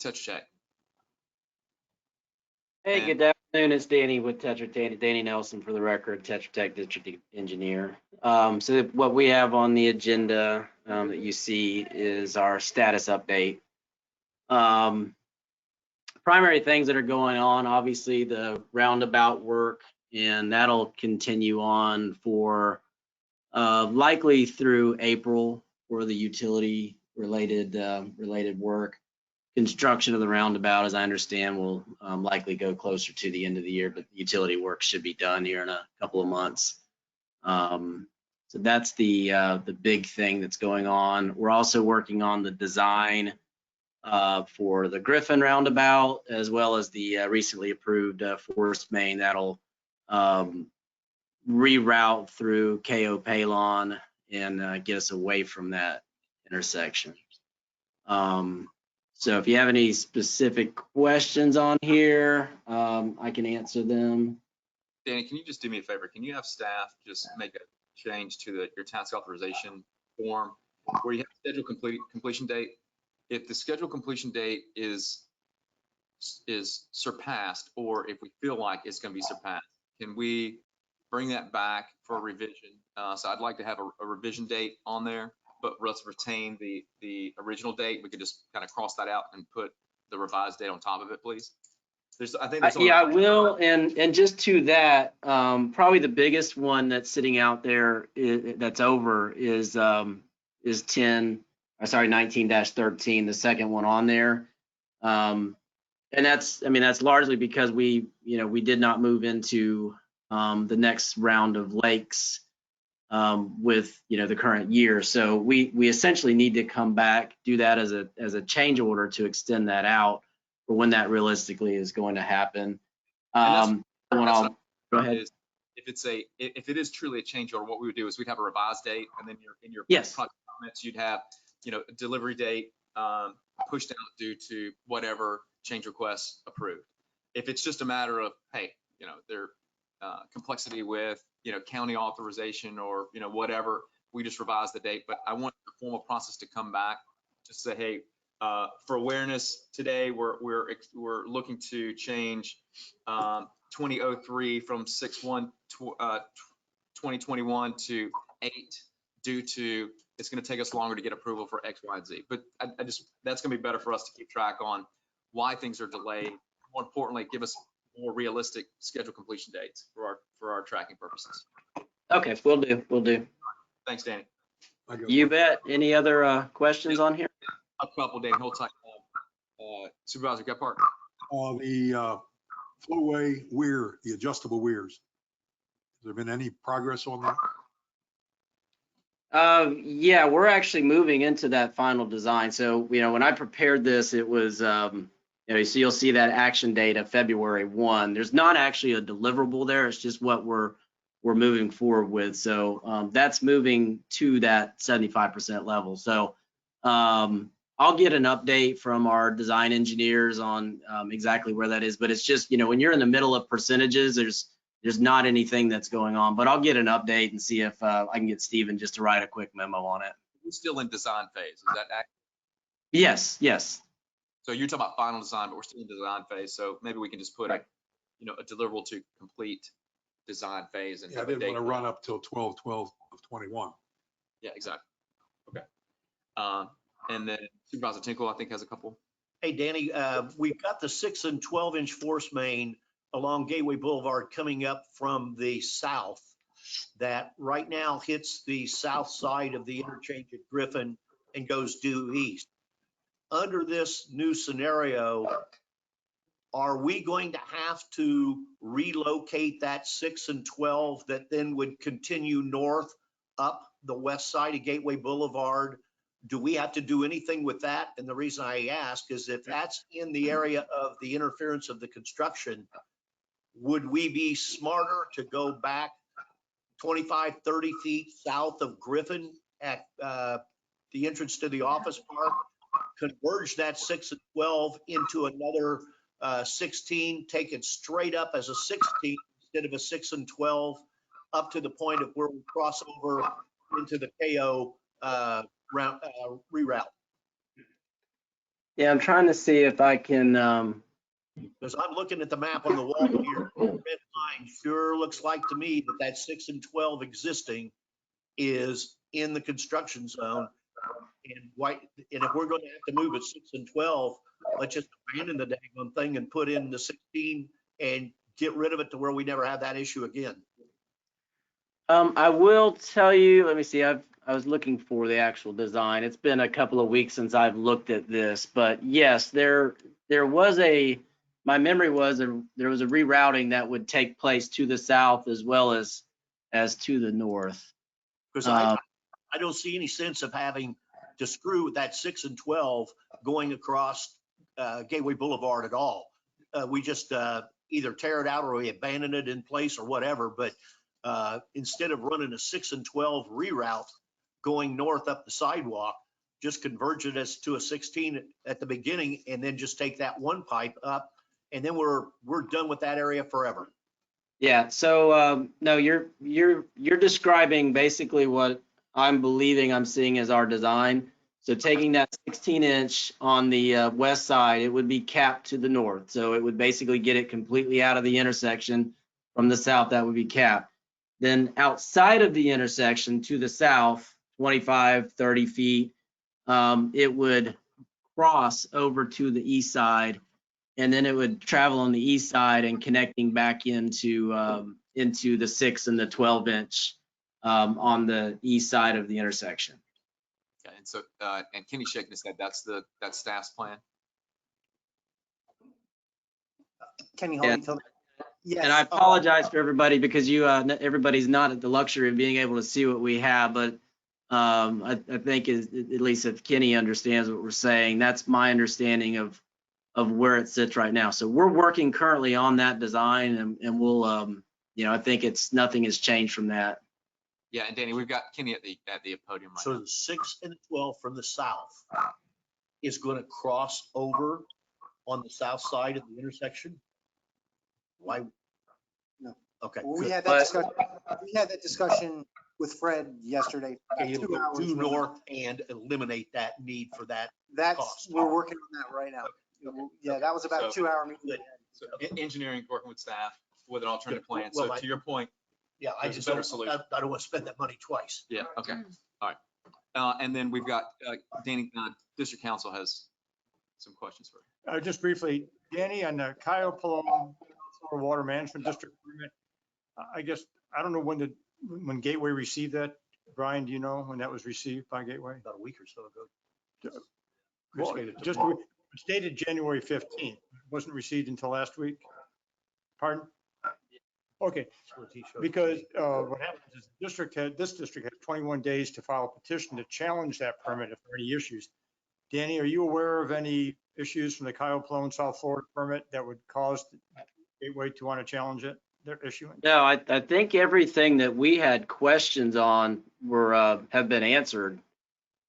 Tech. Hey, And- good afternoon. It's Danny with Tetra Tech, Danny Nelson for the record, Tetra Tech District Engineer. So what we have on the agenda that you see is our status update. Primary things that are going on, obviously the roundabout work, and that'll continue on for likely through April for the utility related work. Construction of the roundabout, as I understand, will likely go closer to the end of the year, but the utility work should be done here in a couple of months. So that's the big thing that's going on. We're also working on the design for the Griffin roundabout, as well as the recently approved Forest Main that'll reroute through KO Palon and get us away from that intersection. So if you have any specific questions on here, I can answer them. Danny, can you just do me a favor? Can you have staff just make a change to your task authorization form where you have scheduled completion date? If the scheduled completion date is surpassed, or if we feel like it's going to be surpassed, can we bring that back for a revision? So I'd like to have a revision date on there, but let's retain the original date. We could just kind of cross that out and put the revised date on top of it, please. I think there's only- Yeah, I will. And just to that, probably the biggest one that's sitting out there that's over is 19-13, the second one on there. And that's largely because we did not move into the next round of lakes with the current year. So we essentially need to come back, do that as a change order to extend that out for when that realistically is going to happen. Go ahead. If it is truly a change order, what we would do is we'd have a revised date, and then in your Yes. project comments, you'd have a delivery date pushed out due to whatever change requests approved. If it's just a matter of, hey, their complexity with county authorization or whatever, we just revise the date. But I want the formal process to come back to say, hey, for awareness today, we're looking to change 2003 from 6/1/2021 to 8 due to it's going to take us longer to get approval for X, Y, and Z. But that's going to be better for us to keep track on why things are delayed. More importantly, give us more realistic schedule completion dates for our tracking purposes. Okay, we'll do. Thanks, Danny. You bet. Any other questions on here? A couple, Danny. Hold tight. Supervisor Gephardt. The flowway weir, the adjustable weirs. Has there been any progress on that? Yeah, we're actually moving into that final design. So, when I prepared this, it was, so you'll see that action date of February 1. There's not actually a deliverable there. It's just what we're moving forward with. So that's moving to that 75% level. So I'll get an update from our design engineers on exactly where that is. But it's just, when you're in the middle of percentages, there's not anything that's going on. But I'll get an update and see if I can get Steven just to write a quick memo on it. We're still in design phase. Is that accurate? Yes, yes. So you're talking about final design, but we're still in design phase. So maybe we can just put a, Right. you know, a deliverable to complete design phase and Yeah, I have a didn't date. want to run up till 12/12 of 21. Yeah, exactly. Okay. And then Supervisor Tinkle, I think, has a couple. Hey, Danny, we've got the 6 and 12-inch force main along Gateway Boulevard coming up from the south that right now hits the south side of the interchange at Griffin and goes due east. Under this new scenario, are we going to have to relocate that 6 and 12 that then would continue north up the west side of Gateway Boulevard? Do we have to do anything with that? And the reason I ask is if that's in the area of the interference of the construction, would we be smarter to go back 25, 30 feet south of Griffin at the entrance to the office park, converge that 6 and 12 into another 16, take it straight up as a 16 instead of a 6 and 12 up to the point of where we cross over into the KO reroute? Yeah, I'm trying to see if I can, Because I'm looking at the map on the wall here. Red line sure looks like to me that that 6 and 12 existing is in the construction zone. And if we're going to have to move at 6 and 12, let's just abandon the daggone thing and put in the 16 and get rid of it to where we never have that issue again. I will tell you, let me see, I was looking for the actual design. It's been a couple of weeks since I've looked at this, but yes, there was my memory was there was a rerouting that would take place to the south as well as to the north. Because I don't see any sense of having to screw with that 6 and 12 going across Gateway Boulevard at all. We just either tear it out or we abandon it in place or whatever. But instead of running a 6 and 12 reroute going north up the sidewalk, just converge it as to a 16 at the beginning and then just take that one pipe up. And then we're done with that area forever. Yeah, so no, you're describing basically what I'm believing I'm seeing as our design. So taking that 16-inch on the west side, it would be capped to the north. So it would basically get it completely out of the intersection. From the south, that would be capped. Then outside of the intersection to the south, 25, 30 feet, it would cross over to the east side, and then it would travel on the east side and connecting back into the 6 and the 12-inch on the east side of the intersection. Okay, and so and Kenny's shaking his head. That's staff's plan. Kenny, Yeah. hold me till. Yes. And I apologize for everybody because everybody's not at the luxury of being able to see what we have, but I think at least if Kenny understands what we're saying, that's my understanding of where it sits right now. So we're working currently on that design, and we'll I think nothing has changed from that. Yeah, and Danny, we've got Kenny at the podium right So now. the 6 and 12 from the south is going to cross over on the south side of the intersection? Why? No. Okay. Well, we good. had that discussion. We had that discussion with Fred yesterday. Okay, you'll 2 go hours due from now. north and eliminate that need for that. That's, cost. we're working on that right now. Yeah, that was about a So- 2-hour meeting. Good. So engineering working with staff with an alternative plan. Well, So to your point, Yeah, I There's a just better don't, solution. I don't want to spend that money twice. yeah, okay, all right. And then we've got Danny, District Council has some questions for you. Just briefly, Danny, on the Cayo Palom Water Management District permit, I guess, I don't know when Gateway received that. Brian, do you know when that was received by Gateway? About a week or so ago. Well, Chris gave it to just Paul. stated January 15th. It wasn't received until last week. Pardon? Okay, That's what he showed. because what happens is this district has 21 days to file a petition to challenge that permit if there are any issues. Danny, are you aware of any issues from the Cayo Palom South Florida permit that would cause Gateway to want to challenge it, their issuing? No, I think everything that we had questions on have been answered.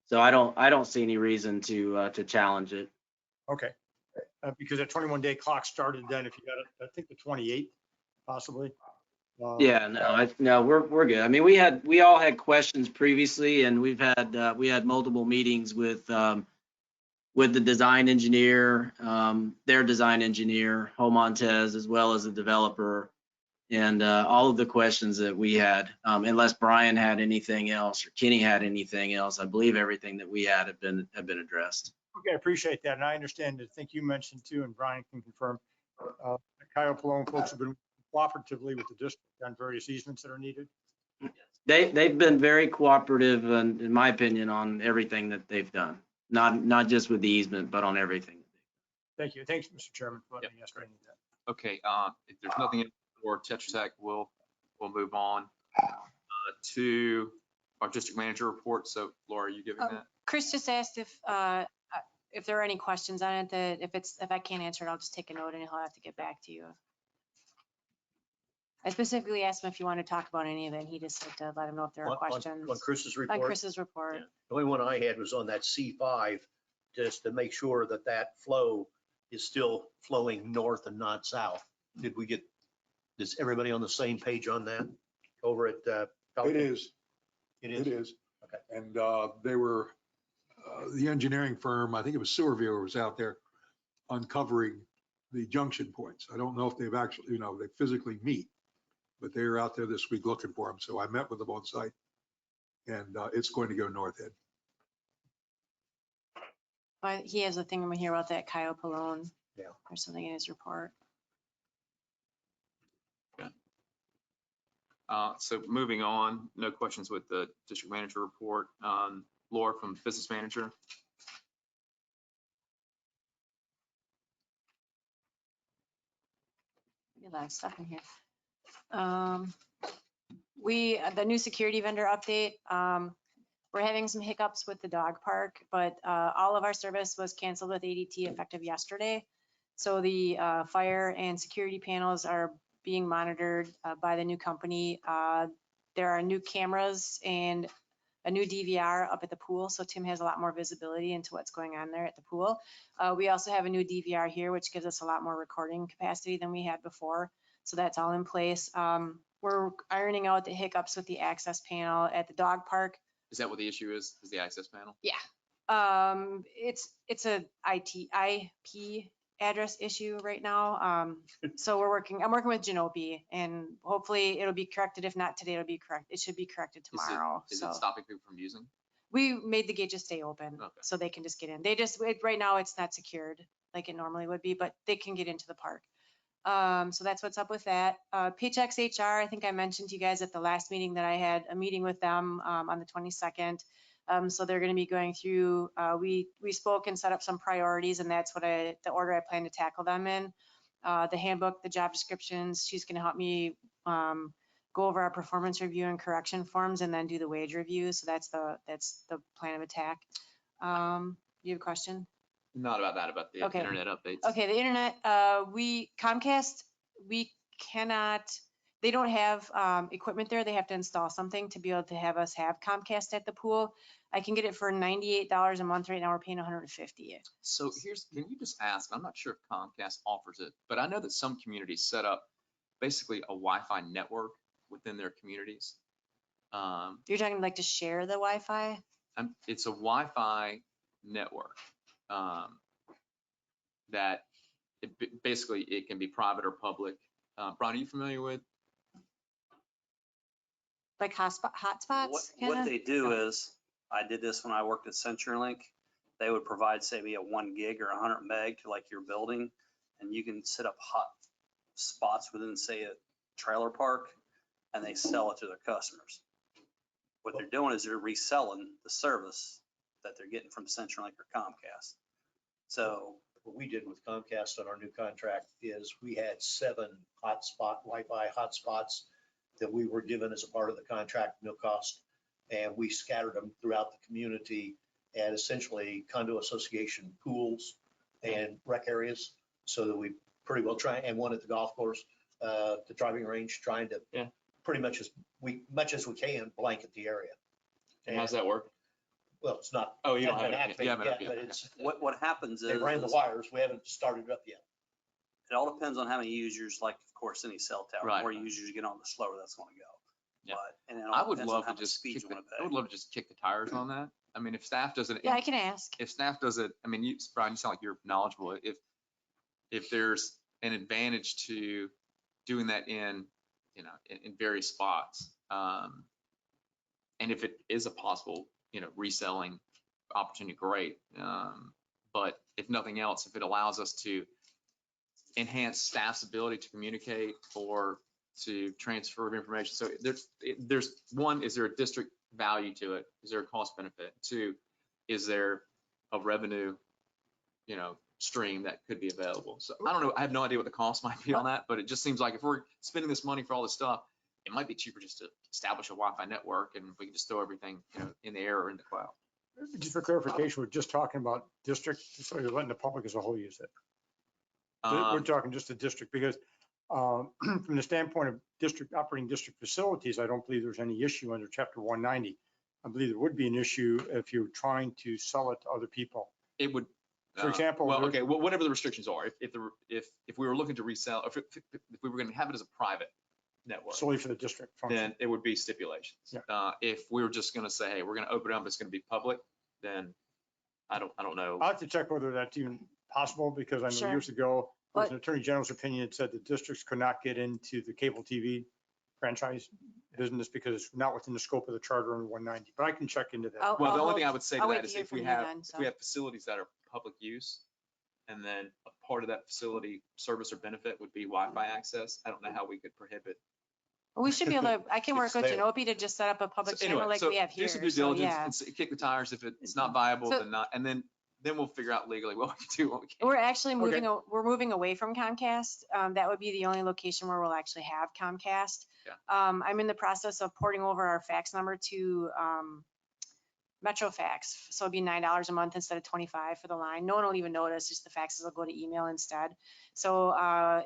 So I don't see any reason to challenge it. Okay, because that 21-day clock started then if you got it, I think the 28th possibly. Yeah, no, we're good. I mean, we all had questions previously, and we had multiple meetings with with the design engineer, their design engineer, Homontez, as well as the developer, and all of the questions that we had. Unless Brian had anything else or Kenny had anything else, I believe everything that we had have been addressed. Okay, I appreciate that. And I understand, I think you mentioned too, and Brian can confirm, the Cayo Palone folks have been cooperatively with the district on various easements that are needed. They've been very cooperative, in my opinion, on everything that they've done. Not just with the easement, but on everything. Thank you. Thanks, Mr. Chairman, for letting me ask any of that. Okay, if there's nothing else for Tetra Tech, we'll move on to our district manager report. So Laura, are you giving that? Chris just asked if there are any questions on it, that if I can't answer it, I'll just take a note and he'll have to get back to you. I specifically asked him if you want to talk about any of it, and he just said to let him know if there are questions. On Chris's On report? Chris's report. Yeah. The only one I had was on that C5, just to make sure that that flow is still flowing north and not south. Is everybody on the same page on that over at? It Pelican? is. It is? It is. Okay. And they were, the engineering firm, I think it was Sewer Viewer, was out there uncovering the junction points. I don't know if they've actually, they physically meet, but they were out there this week looking for them. So I met with them on site, and it's going to go north end. He has a thing over here about that Cayo Palone. Yeah. Or something in his report. So moving on, no questions with the district manager report. Laura from business manager. A lot of stuff in here. The new security vendor update, we're having some hiccups with the dog park, but all of our service was canceled with ADT effective yesterday. So the fire and security panels are being monitored by the new company. There are new cameras and a new DVR up at the pool, so Tim has a lot more visibility into what's going on there at the pool. We also have a new DVR here, which gives us a lot more recording capacity than we had before. So that's all in place. We're ironing out the hiccups with the access panel at the dog park. Is that what the issue is the access panel? Yeah. It's a IP address issue right now. So I'm working with Genope, and hopefully it'll be corrected. If not today, it'll be correct. It should be corrected tomorrow. Is it stopping people from using? We made the gate just stay open, Okay. so they can just get in. Right now it's not secured like it normally would be, but they can get into the park. So that's what's up with that. Paychex HR, I think I mentioned to you guys at the last meeting that I had a meeting with them on the 22nd. So they're going to be going through, we spoke and set up some priorities, and that's what the order I plan to tackle them in. The handbook, the job descriptions, she's going to help me go over our performance review and correction forms, and then do the wage review. So that's the plan of attack. You have a question? Not about that, about the Okay. internet updates. Okay, the internet, Comcast, they don't have equipment there. They have to install something to be able to have us have Comcast at the pool. I can get it for $98 a month. Right now we're paying $150. So can you just ask, I'm not sure if Comcast offers it, but I know that some communities set up basically a Wi-Fi network within their communities. You're talking like to share the Wi-Fi? It's a Wi-Fi network that basically it can be private or public. Brian, are you familiar with? Like hotspots? What they do is, I did this when I worked at CenturyLink. They would provide, say, me a 1 gig or 100 meg to like your building, and you can set up hot spots within, say, a trailer park, and they sell it to their customers. What they're doing is they're reselling the service that they're getting from CenturyLink or Comcast. So What we did with Comcast on our new contract is we had 7 Wi-Fi hotspots that we were given as a part of the contract, no cost. And we scattered them throughout the community at essentially condo association pools and rec areas, so that we pretty well try, and one at the golf course, the driving range, trying to pretty much as we can blanket the area. And how's that work? Well, it's not. Oh, you don't have it. activated Yeah, yet, but it's, what happens is. they ran the wires. We haven't started it up yet. It all depends on how many users, like, of course, any cell tower. Right, The more right. users you get on, the slower that's going to go. Yeah. But, and it all I would depends on love how to much just speed kick you the, want to I pay. would love to just kick the tires on that. I mean, if staff doesn't. Yeah, I can ask. If staff doesn't, I mean, you, Brian, you sound like you're knowledgeable. If there's an advantage to doing that in, you know, in various spots, and if it is a possible, you know, reselling opportunity, great. But if nothing else, if it allows us to enhance staff's ability to communicate or to transfer of information. So there's one, is there a district value to it? Is there a cost benefit? Two, is there a revenue, you know, stream that could be available? So I don't know. I have no idea what the cost might be on that, but it just seems like if we're spending this money for all this stuff, it might be cheaper just to establish a Wi-Fi network and we can just throw everything, you know, in the air or in the cloud. Just for clarification, we're just talking about district, so you're letting the public as a whole use it. We're talking just the district because from the standpoint of district operating district facilities, I don't believe there's any issue under chapter 190. I believe there would be an issue if you're trying to sell it to other people. It would, For example, well, okay, well, whatever the restrictions are, if we were looking to resell, if we were going to have it as a private network, solely for the district function. then it would be stipulations. Yeah. If we were just going to say, hey, we're going to open it up, it's going to be public, then I don't know. I'll have to check whether that's even possible because I know Sure. years ago, there was But- an attorney general's opinion that said the districts could not get into the cable TV franchise business because it's not within the scope of the charter under 190, but I can check into that. I'll- Well, the I'll only thing I hold- would say I'll to wait that to is hear if we from you have, then, if so. we have facilities that are public use, and then a part of that facility service or benefit would be Wi-Fi access, I don't know how we could prohibit. We should be able to, I can work with It's there. Genopi to just set up a public So channel anyway, like so we have do here. some due So, diligence yeah. and kick the tires. If it's not viable, So- then not, and then we'll figure out legally what we can do, what we can't. We're actually Okay. we're moving away from Comcast. That would be the only location where we'll actually have Comcast. Yeah. I'm in the process of porting over our fax number to Metro Fax. So it'd be $9 a month instead of 25 for the line. No one will even notice, just the faxes will go to email instead. So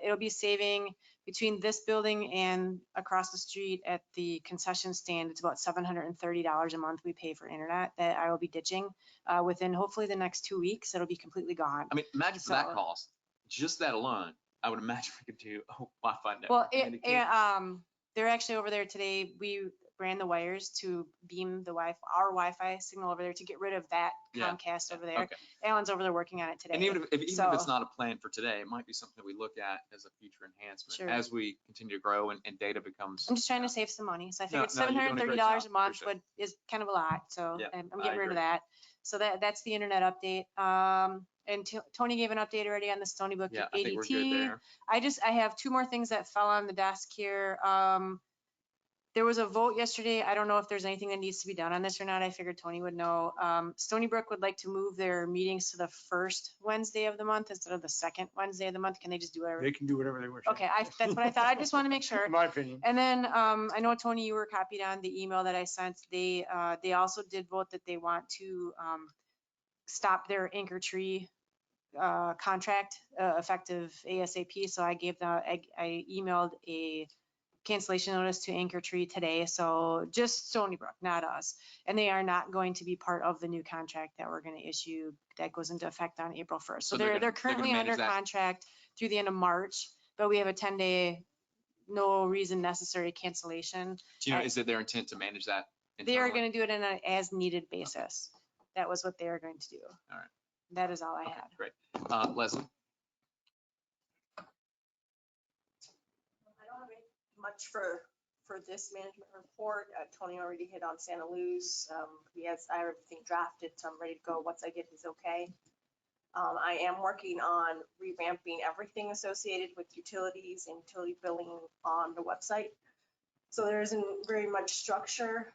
it'll be saving between this building and across the street at the concession stand. It's about $730 a month we pay for internet that I will be ditching within hopefully the next 2 weeks. It'll be completely gone. I mean, imagine for that So- cost, just that alone, I would imagine we could do a Wi-Fi network. Well, I mean, it can't- they're actually over there today. We ran the wires to beam the our Wi-Fi signal over there to get rid of that Yeah, Comcast over there. Okay. Alan's over there working on it today. And even if it's So- not a plan for today, it might be something that we look at as a future enhancement Sure. as we continue to grow and data becomes. I'm just trying to save some money. So I No, figured no, you're doing a great $730 a job. month Appreciate is kind of a lot. So Yeah, I'm I getting rid agree. of that. So that's the internet update. And Tony gave an update already on the Stony Brook Yeah, I think we're good ADT. there. I have two more things that fell on the desk here. There was a vote yesterday. I don't know if there's anything that needs to be done on this or not. I figured Tony would know. Stony Brook would like to move their meetings to the first Wednesday of the month instead of the second Wednesday of the month. Can they just do whatever? They can do whatever they wish. Okay, that's what I thought. I just want to make sure. In my opinion. And then I know, Tony, you were copied on the email that I sent. They also did vote that they want to stop their anchor tree contract effective ASAP. So I emailed a cancellation notice to Anchor Tree today. So just Stony Brook, not us. And they are not going to be part of the new contract that we're going to issue that goes into effect on April 1st. So they're gonna currently manage under that. contract through the end of March, but we have a 10-day, no reason necessary cancellation. Do you know, is it their intent to manage that? They are internally? going to do it on an as needed basis. That was what they are going to do. All right. That is all I Okay, had. great. Leslie? I don't have much for this management report. Tony already hit on Santa Luz. I have everything drafted, so I'm ready to go once I get his okay. I am working on revamping everything associated with utilities and utility billing on the website. So there isn't very much structure.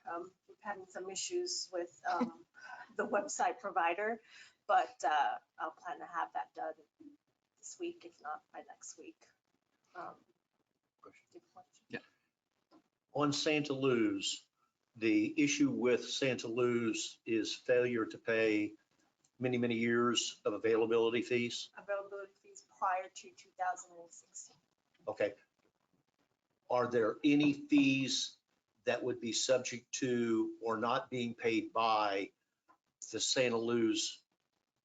We've had some issues with the website provider, but I'll plan to have that done this week, if not by next week. Yeah. On Santa Luz, the issue with Santa Luz is failure to pay many, many years of availability fees. Availability fees prior to 2016. Okay. Are there any fees that would be subject to or not being paid by the Santa Luz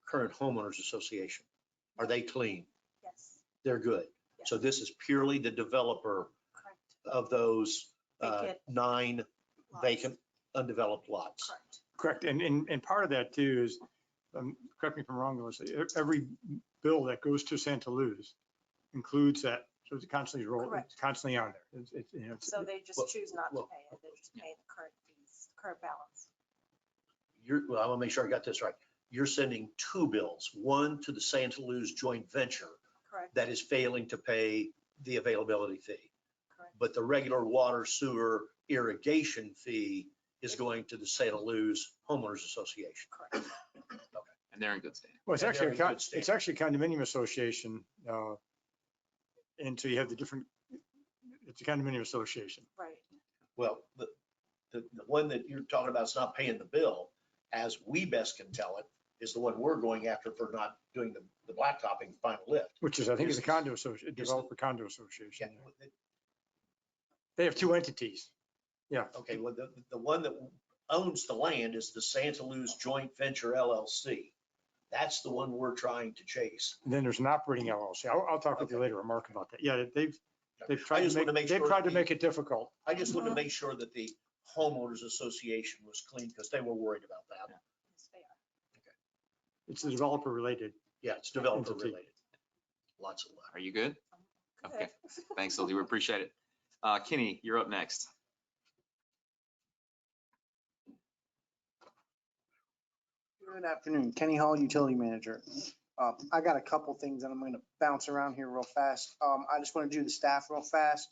current homeowners association? Are they clean? Yes, They're good. yes, So this is purely the developer correct. of those Vacant 9 lots. vacant undeveloped lots. Correct. Correct. And part of that too is, correct me if I'm wrong, Melissa, every bill that goes to Santa Luz includes that. So it's constantly Correct. constantly on there. It's, you know, it's- So they just Well- choose not to well- pay it. They just pay the current fees, current balance. Well, I want to make sure I got this right. You're sending two bills, one to the Santa Luz joint venture Correct, that is failing to pay the availability fee. correct. But the regular water sewer irrigation fee is going to the Santa Luz Homeowners Association. Correct. And they're in good standing. well, it's And actually, they're in good standing. it's actually a condominium association. And so you have the different, it's a condominium association. Right. Well, the one that you're talking about is not paying the bill, as we best can tell it, is the one we're going after for not doing the blacktopping final lift. Which is, I think is a condo association, Is- developer condo Yeah, association. They have two entities. Yeah. okay, well, the one that owns the land is the Santa Luz Joint Venture LLC. That's the one we're trying to chase. And then there's an operating LLC. I'll talk with you later, Mark, about that. Yeah, they've I tried just to want to make, make they've sure tried to the- make it difficult. I just wanted to make sure that the homeowners association was clean because they were worried about that. Yes, they are. It's the developer related. Yeah, it's developer Entity. related. Lots of luck. Are you good? Good. Okay. Thanks, Lily. We appreciate it. Kenny, you're up next. Good afternoon, Kenny Hall, Utility Manager. I got a couple things that I'm going to bounce around here real fast. I just want to do the staff real fast.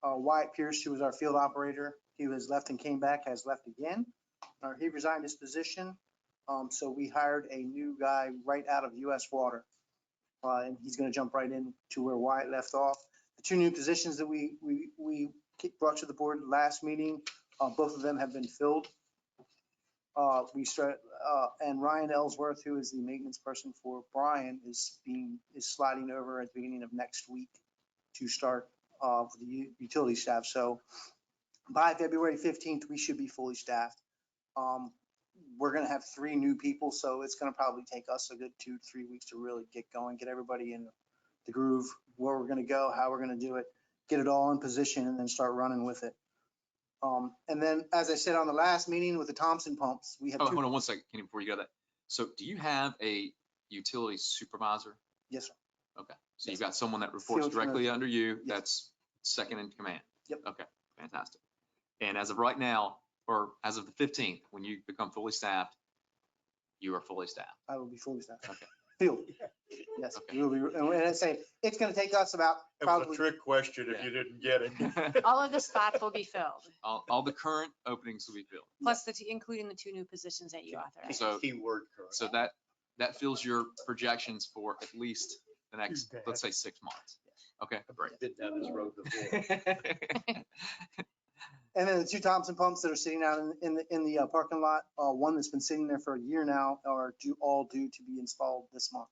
Wyatt Pierce, who was our field operator, he was left and came back, has left again. He resigned his position. So we hired a new guy right out of US Water. And he's going to jump right in to where Wyatt left off. The two new positions that we brought to the board last meeting, both of them have been filled. And Ryan Ellsworth, who is the maintenance person for Brian, is sliding over at the beginning of next week to start for the utility staff. So by February 15th, we should be fully staffed. We're going to have 3 new people, so it's going to probably take us a good 2-3 weeks to really get going, get everybody in the groove, where we're going to go, how we're going to do it, get it all in position, and then start running with it. And then, as I said on the last meeting with the Thompson pumps, we have Oh, 2. hold on one second, Kenny, before you go that. So do you have a utility supervisor? Yes, sir. Okay. So you've got someone that reports Field directly under you, Yes. that's second in command? Yep. Okay, fantastic. And as of right now, or as of the 15th, when you become fully staffed, you are fully staffed. I will be fully staffed. Okay. Field. Yes, Okay. we will be, and I say, it's going to take us about probably. trick question if you didn't get it. All of the spots will be filled, All the current openings will be filled. plus including the 2 new positions that you authorized. So- Keyword correct. So that fills your projections for at least the next, bad. let's say 6 months. Okay, great. Been down this road before. And then the 2 Thompson pumps that are sitting out in the parking lot, one that's been sitting there for a year now, are all due to be installed this month.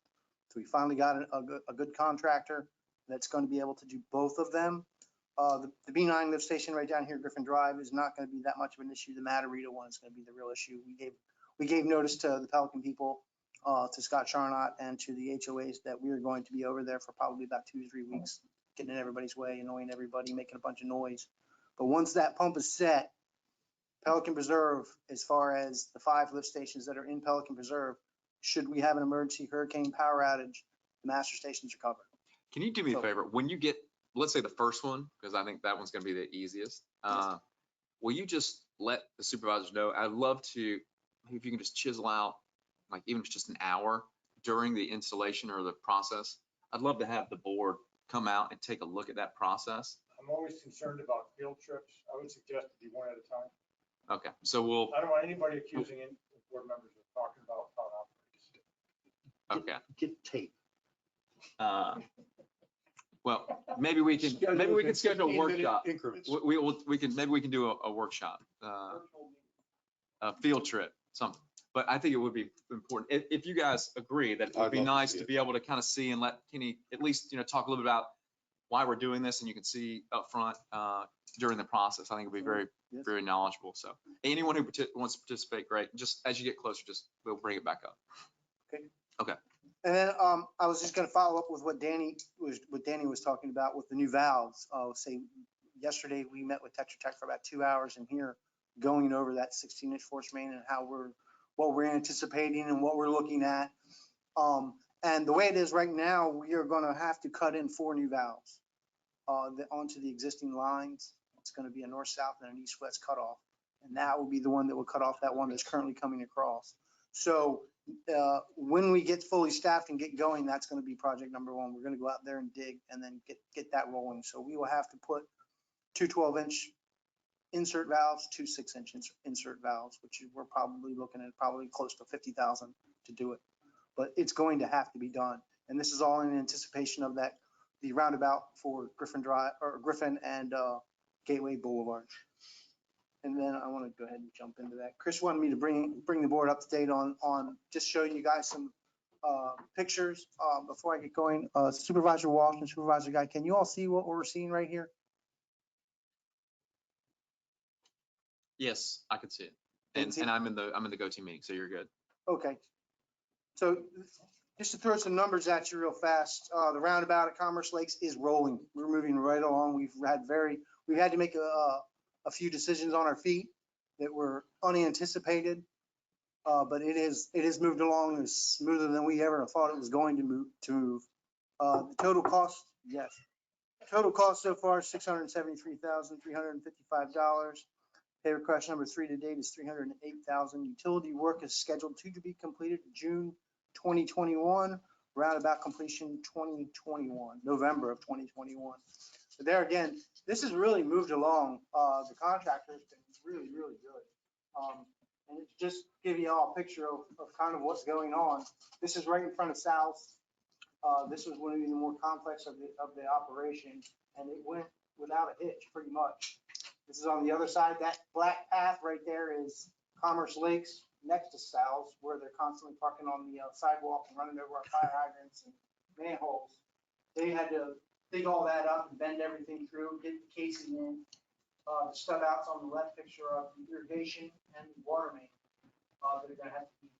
So we finally got a good contractor that's going to be able to do both of them. The B9 lift station right down here, Griffin Drive, is not going to be that much of an issue. The Matarita one is going to be the real issue. We gave notice to the Pelican people, to Scott Charnot and to the HOAs that we are going to be over there for probably about 2 to 3 weeks, getting in everybody's way, annoying everybody, making a bunch of noise. But once that pump is set, Pelican Preserve, as far as the 5 lift stations that are in Pelican Preserve, should we have an emergency hurricane power outage, the master stations are covered. Can you do me a So- favor? When you get, let's say the first one, because I think that one's gonna be the easiest. Will you just let the supervisors know? I'd love to, if you can just chisel out, like even if it's just an hour during the installation or the process. I'd love to have the board come out and take a look at that process. I'm always concerned about field trips. I would suggest it be one at a time. Okay, so we'll, I don't want anybody accusing board members of talking about how it operates. okay. Get tape. Well, maybe we can schedule a workshop. Increments. Maybe we can do a workshop, a field trip, something. But I think it would be important, if you guys agree that it would be nice to be able to kind of see and let Kenny at least, talk a little bit about why we're doing this, and you can see up front during the process. I think it'll be very, Yes. very knowledgeable. So anyone who wants to participate, great. Just as you get closer, we'll bring it back up. And then I was just going to follow up with what Danny was talking about with the new valves. Say yesterday we met with Tetra Tech for about 2 hours in here going over that 16-inch force main and what we're anticipating and what we're looking at. And the way it is right now, we are gonna have to cut in 4 new valves onto the existing lines. It's gonna be a north-south and an east-west cutoff. And that will be the one that will cut off that one that's currently coming across. So when we get fully staffed and get going, that's gonna be project number 1. We're gonna go out there and dig and then get that rolling. So we will have to put 2 12-inch insert valves, 2 6-inch insert valves, which we're probably looking at probably close to $50,000 to do it. But it's going to have to be done. And this is all in anticipation of the roundabout for Griffin Drive or Griffin and Gateway Boulevard. And then I want to go ahead and jump into that. Chris wanted me to bring the board up to date on just showing you guys some pictures before I get going. Supervisor Walsh and Supervisor Guy, can you all see what we're seeing right here? Yes, I could see it. Can you see And I'm in the go-to meeting, so you're good. Okay. So just to throw some numbers at you real fast, the roundabout at Commerce Lakes is rolling. We're moving right along. We've had to make a few decisions on our feet that were unanticipated. But it is moved along as smoother than we ever thought it was going to move. The total cost, yes. Total cost so far is $673,355. Pay request number 3 to date is $308,000. Utility work is scheduled to be completed June 2021. Roundabout completion 2021, November of 2021. So there again, this has really moved along. The contractor has been really, really good. And it's just give you all a picture of kind of what's going on. This is right in front of Sal's. This was one of the more complex of the operation, and it went without a hitch pretty much. This is on the other side. That black path right there is Commerce Lakes next to Sal's, where they're constantly parking on the sidewalk and running over our fire hydrants and manholes. They had to dig all that up and bend everything through, get the casing in. The stub outs on the left picture of the irrigation and the water main that are gonna have to be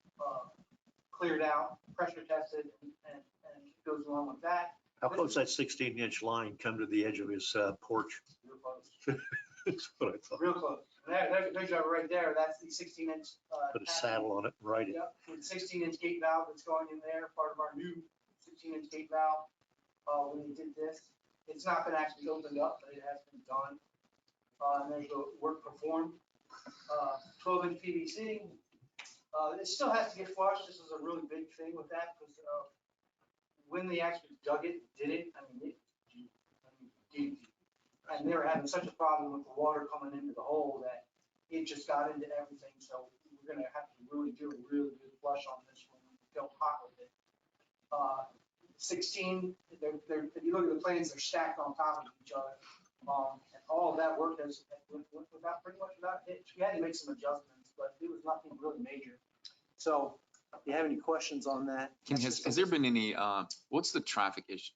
cleared out, pressure tested, and it goes along with that. How close that 16-inch line come to the edge of his porch? Real close. That's what I thought. Real close. And there's a picture of it right there. That's the 16-inch. Put a saddle on it and ride it. Yep, with 16-inch gate valve that's going in there, part of our new 16-inch gate valve. When we did this, it's not been actually opened up, but it has been done. And there's the work performed. 12-inch PVC. It still has to get flushed. This is a really big thing with that because when they actually dug it, did it, and they were having such a problem with the water coming into the hole that it just got into everything. So we're gonna have to really do a really good flush on this when we go hot with it. 16, if you look at the plans, they're stacked on top of each other. And all of that work has went without pretty much without hitch. We had to make some adjustments, but it was nothing really major. So if you have any questions on that. Has there been any, what's the traffic issue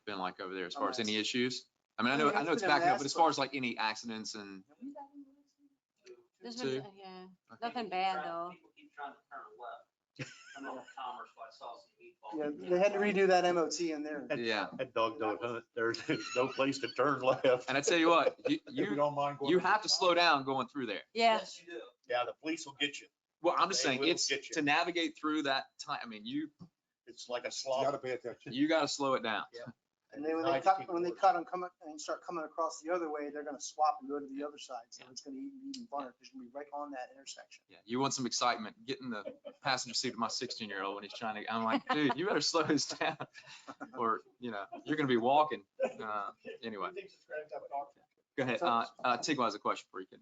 been like over there as far as any issues? I mean, I know it's backing up, but as far as like any accidents and. There's Two? been, yeah, nothing bad though. People keep trying to turn left. I'm on Commerce, but I saw some meatballs. Yeah, they had to redo that MOT in there. Yeah. That dog don't hunt. There's no place to turn left. And I tell you what, If you don't mind going. you have to slow down going through there. Yeah, Yes, you do. Yeah, the police will get you. Well, I'm just They saying, will it's get you. to navigate through that time. I mean, you It's like a You slog. gotta pay attention. got to slow it down. And then when they cut them and start coming across the other way, they're gonna swap and go to the other side. So it's gonna be even funner because you're gonna be right on that intersection. Yeah, you want some excitement, get in the passenger seat of my 16-year-old when he's trying to, I'm like, dude, you better slow this down. Or, you're going to be walking. Anyway, go ahead. Tigla has a question for you, kid.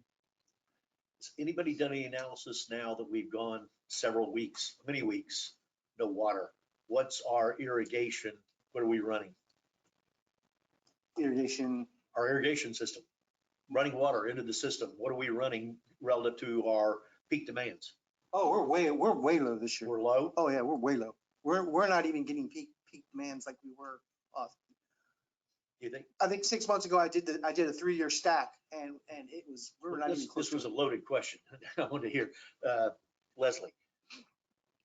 Has anybody done any analysis now that we've gone several weeks, many weeks, no water? What's our irrigation? What are we running? Irrigation. Our irrigation system, running water into the system. What are we running relative to our peak demands? Oh, we're way low this year. We're low. Oh yeah, we're way low. We're not even getting peak demands like we were. You think? I think 6 months ago I did a 3-year stack and it was, we're not even close. This was a loaded question. I want to hear, Leslie.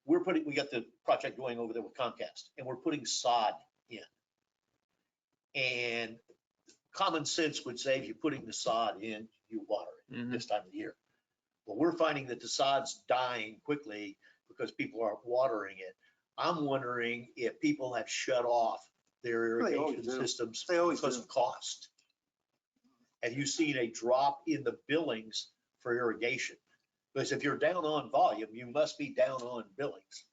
We got the project going over there with Comcast and we're putting sod in. And common sense would say if you're putting the sod in, you water it this time of the year. Well, we're finding that the sod's dying quickly because people aren't watering it. I'm wondering if people have shut off their They always irrigation do. systems They always because do. of cost. Have you seen a drop in the billings for irrigation? Because if you're down on volume, you must be down on billings.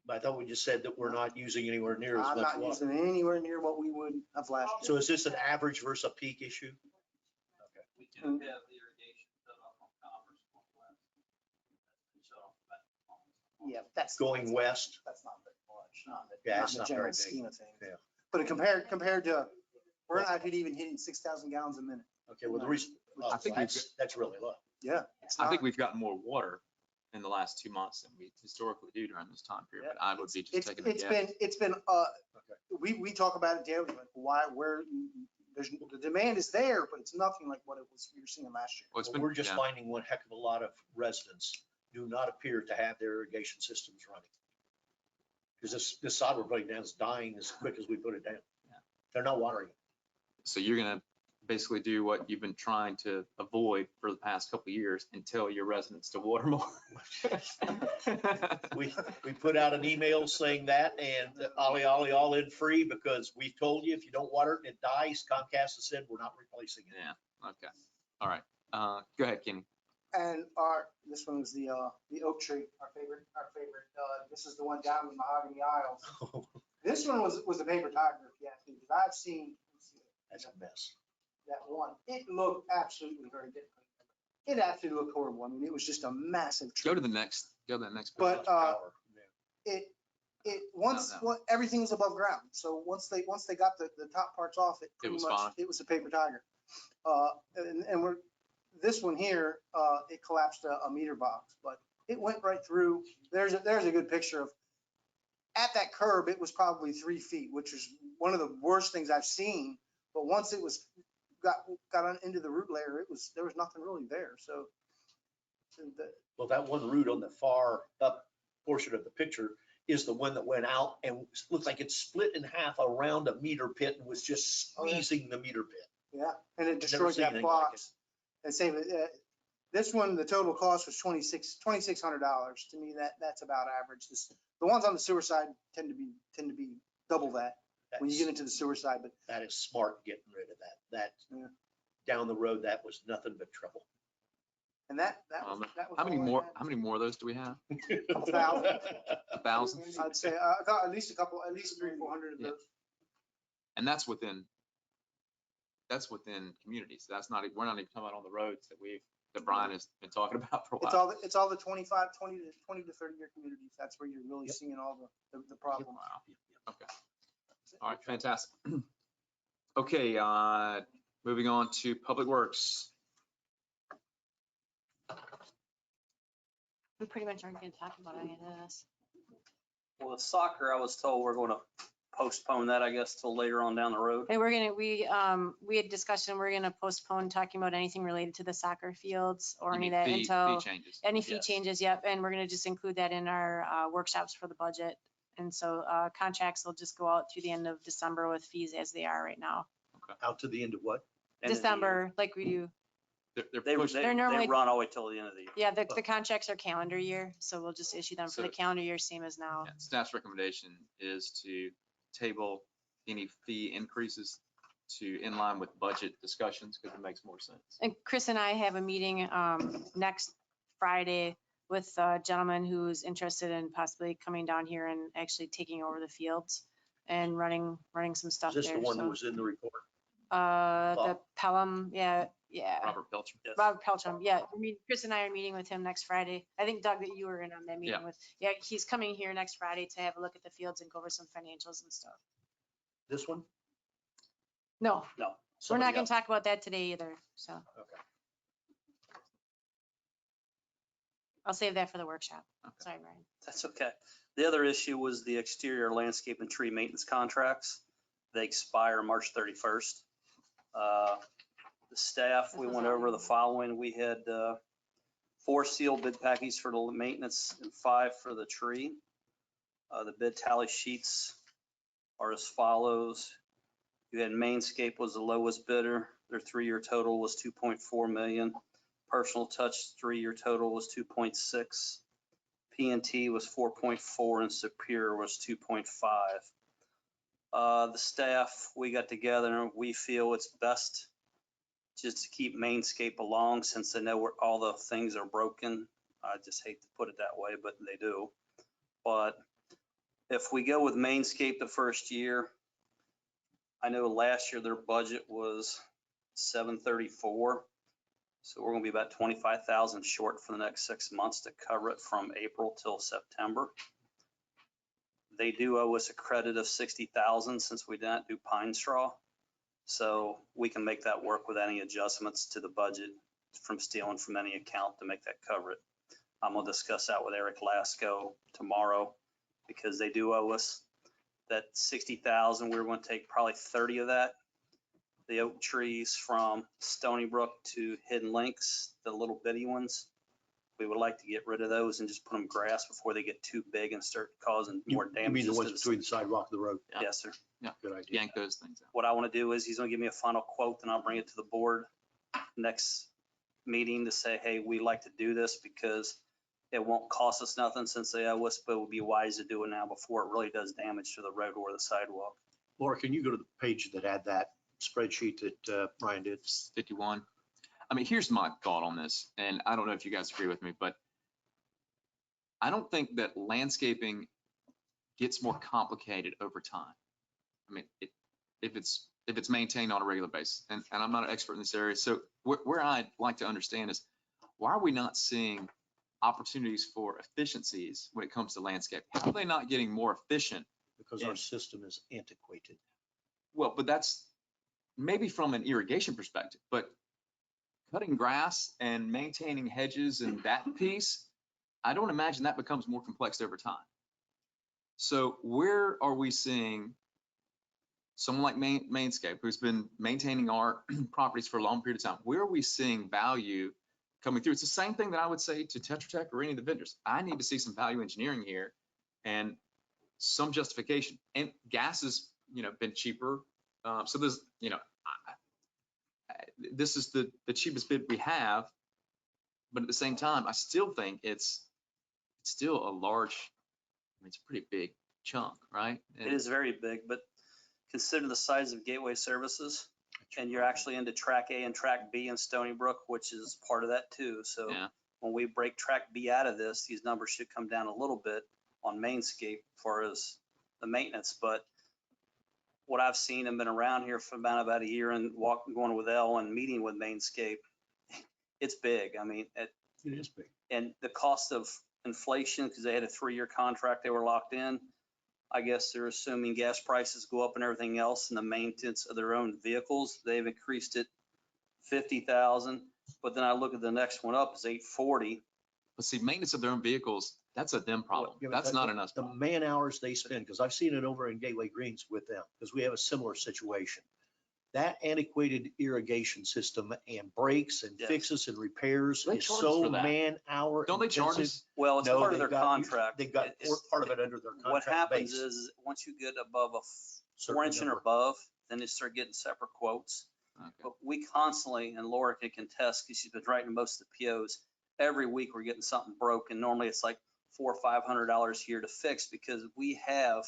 But I thought we just said that we're not using anywhere near as I'm much not water. using it anywhere near what we would have last So year. is this an average versus a peak issue? We can have the irrigation set up on Commerce going west. Shut off that. Yeah, that's. Going west? That's not very much, not in the, Yeah, not it's in the not very general big. scheme of things. Yeah. But compared to, we're not even hitting 6,000 gallons a minute. Okay, well, the reason, I think that's really low. Yeah. It's I think not. we've gotten more water in the last 2 months than we historically do during this time period, but I would be just It's, taking a it's guess. been, it's been, we talk about it daily, like why, where, there's, the demand is there, but it's nothing like what it was, we were seeing last year. Well, it's Well, been, we're just yeah. finding one heck of a lot of residents do not appear to have their irrigation systems running. Because this sod we're putting down is dying as quick as we put it down. Yeah. They're not watering it. So you're gonna basically do what you've been trying to avoid for the past couple of years and tell your residents to water more. We put out an email saying that and ollie, all in free because we've told you if you don't water it, it dies. Comcast has said we're not replacing it. Yeah, okay. All right. Go ahead, Kenny. And this one was the oak tree, our favorite, this is the one down in Mahogany Isles. This one was a paper tiger, if you ask me, because I've seen. That's a mess. That one, it looked absolutely very different. It absolutely looked horrible. I mean, it was just a massive tree. Go to the next. But once No. everything was above ground, so once they got the top parts off, it pretty was much fine. it was a paper tiger. And we're this one here, it collapsed a meter box, but it went right through. There's a good picture of at that curb. It was probably 3 feet, which is one of the worst things I've seen. But once it was got on into the root layer, there was nothing really there. So Well, that one root on the far up portion of the picture is the one that went out and looks like it split in half around a meter pit and was just squeezing the meter pit. yeah, and it Never destroyed seen that anything like box. And say this one, the total cost was $2,600. To me, that's about average. The ones on the sewer side tend to be double that when you get into the sewer side. But that is smart getting rid of that. Down the road, that was nothing but trouble. And that was How many all I more? had. How many more of those do we have? 1,000. 1,000? I'd say at least 300 or 400 of Yeah. those. And that's within communities. That's not, we're not even talking about on the roads that Brian has been talking about for a while. It's all the 20 to 30 year communities. That's where you're really seeing all the problems. Wow. Okay. All right, fantastic. Okay, moving on to Public Works. We pretty much aren't gonna talk about any of this. Well, with soccer, I was told we're going to postpone that, I guess, till later on down the road. And we had discussion, we're gonna postpone talking about anything related to the soccer fields or You any of mean that fee until, changes. any fee Yes. changes, yep. And we're gonna just include that in our workshops for the budget. And so contracts will just go out through the end of December with fees as they are right now. Out to the end of what? End of the year. December, like we do. They They're normally- run all the way till the end of the year. Yeah, the contracts are calendar year, so we'll just issue them for the So- calendar year, same as now. Yeah, staff's recommendation is to table any fee increases to in line with budget discussions because it makes more sense. And Chris and I have a meeting next Friday with a gentleman who's interested in possibly coming down here and actually taking over the fields and running some stuff Is this there. the one that So, was in the report? the Pelham, yeah. Robert Belcher. Yes. Robert Pelcham, yeah. Chris and I are meeting with him next Friday. I think Doug, that you were in on that meeting Yeah. with. Yeah, he's coming here next Friday to have a look at the fields and go over some financials and stuff. This one? No, No. we're not Somebody gonna else? talk about that today either, so. Okay. I'll save that for the workshop. Okay. Sorry, Brian. That's okay. The other issue was the exterior landscape and tree maintenance contracts. They expire March 31st. The staff, we went over the following. We had 4 sealed bid packages for the maintenance and 5 for the tree. The bid tally sheets are as follows. You had Mainscape was the lowest bidder. Their 3-year total was 2.4 million. Personal Touch 3-year total was 2.6. P&T was 4.4 and Superior was 2.5. The staff, we got together and we feel it's best just to keep Mainscape along since they know where all the things are broken. I just hate to put it that way, but they do. But if we go with Mainscape the first year, I know last year their budget was 734. So we're gonna be about 25,000 short for the next 6 months to cover it from April till September. They do owe us a credit of 60,000 since we didn't do Pine Straw. So we can make that work with any adjustments to the budget from stealing from any account to make that cover it. I'm gonna discuss that with Eric Lasco tomorrow because they do owe us that 60,000. We're gonna take probably 30 of that. The oak trees from Stony Brook to Hidden Links, the little bitty ones. We would like to get rid of those and just put them grass before they get too big and start causing more You mean damage. the ones between the sidewalk and the road? Yes, sir. Good idea. Yank those things out. What I want to do is he's going to give me a final quote and I'll bring it to the board next meeting to say, hey, we like to do this because it won't cost us nothing since they owe us, but it would be wise to do it now before it really does damage to the road or the sidewalk. Laura, can you go to the page that had that spreadsheet that Brian did? 51. I mean, here's my thought on this, and I don't know if you guys agree with me, but I don't think that landscaping gets more complicated over time. I mean, if it's maintained on a regular basis, and I'm not an expert in this area, so where I'd like to understand is why are we not seeing opportunities for efficiencies when it comes to landscape? How are they not getting more efficient? Because our system is antiquated. Well, but that's maybe from an irrigation perspective, but cutting grass and maintaining hedges and that piece, I don't imagine that becomes more complex over time. So where are we seeing someone like Mainscape, who's been maintaining our properties for a long period of time, where are we seeing value coming through? It's the same thing that I would say to Tetra Tech or any of the vendors. I need to see some value engineering here and some justification. And gas has, been cheaper. So there's, this is the cheapest bid we have, but at the same time, I still think it's still a large, it's a pretty big chunk, right? It is very big, but consider the size of Gateway Services. And you're actually into track A and track B in Stony Brook, which is part of that too. So when we break track B out of this, these numbers should come down a little bit on Mainscape as far as the maintenance. But what I've seen and been around here for about a year and going with Elle and meeting with Mainscape, it's big. I mean, it is big. And the cost of inflation, because they had a 3-year contract, they were locked in. I guess they're assuming gas prices go up and everything else and the maintenance of their own vehicles, they've increased it 50,000. But then I look at the next one up is 840. But see, maintenance of their own vehicles, that's a them problem. That's not enough. The man hours they spend, because I've seen it over in Gateway Greens with them, because we have a similar situation. That antiquated irrigation system and breaks and fixes and repairs is so man hour. Don't they charge us? Well, it's part of their contract. They've got part of it under their contract. What happens is once you get above a 4-inch and above, then they start getting separate quotes. Okay. But we constantly, and Laura can contest because she's been writing most of the POs, every week we're getting something broken. Normally it's like $400 or $500 here to fix because we have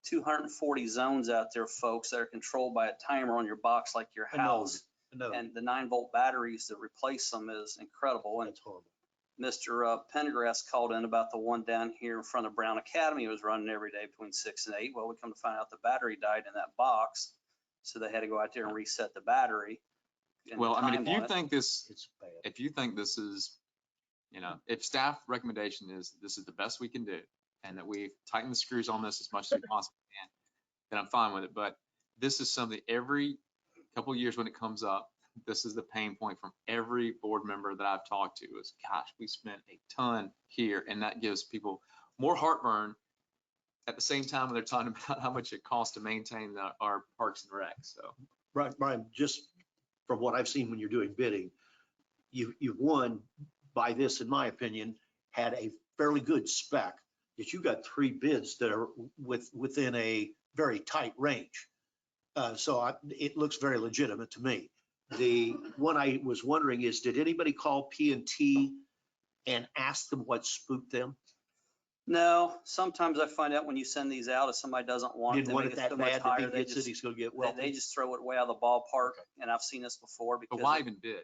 240 zones out there, folks, that are controlled by a timer on your box like your house. And the 9-volt batteries to replace them is incredible. And it's horrible. Mr. Pendergrass called in about the one down here in front of Brown Academy. It was running every day between 6 and 8. Well, we come to find out the battery died in that box. So they had to go out there and reset the battery. Well, I mean, if you think this is, if staff recommendation is this is the best we can do and that we've tightened the screws on this as much as we possibly can, then I'm fine with it. But this is something every couple of years when it comes up, this is the pain point from every board member that I've talked to is, gosh, we spent a ton here. And that gives people more heartburn at the same time when they're talking about how much it costs to maintain our parks and recs. So, Brian, just from what I've seen when you're doing bidding, you've won by this, in my opinion, had a fairly good spec that you got 3 bids that are within a very tight range. It looks very legitimate to me. The one I was wondering is, did anybody call P&T and ask them what spooked them? No, sometimes I find out when you send these out, if somebody doesn't want it, Didn't they want make it it that so much bad that higher, he they gets it, just, he's gonna get they wealthy. just throw it way out of the ballpark. And I've seen this before But because why even bid?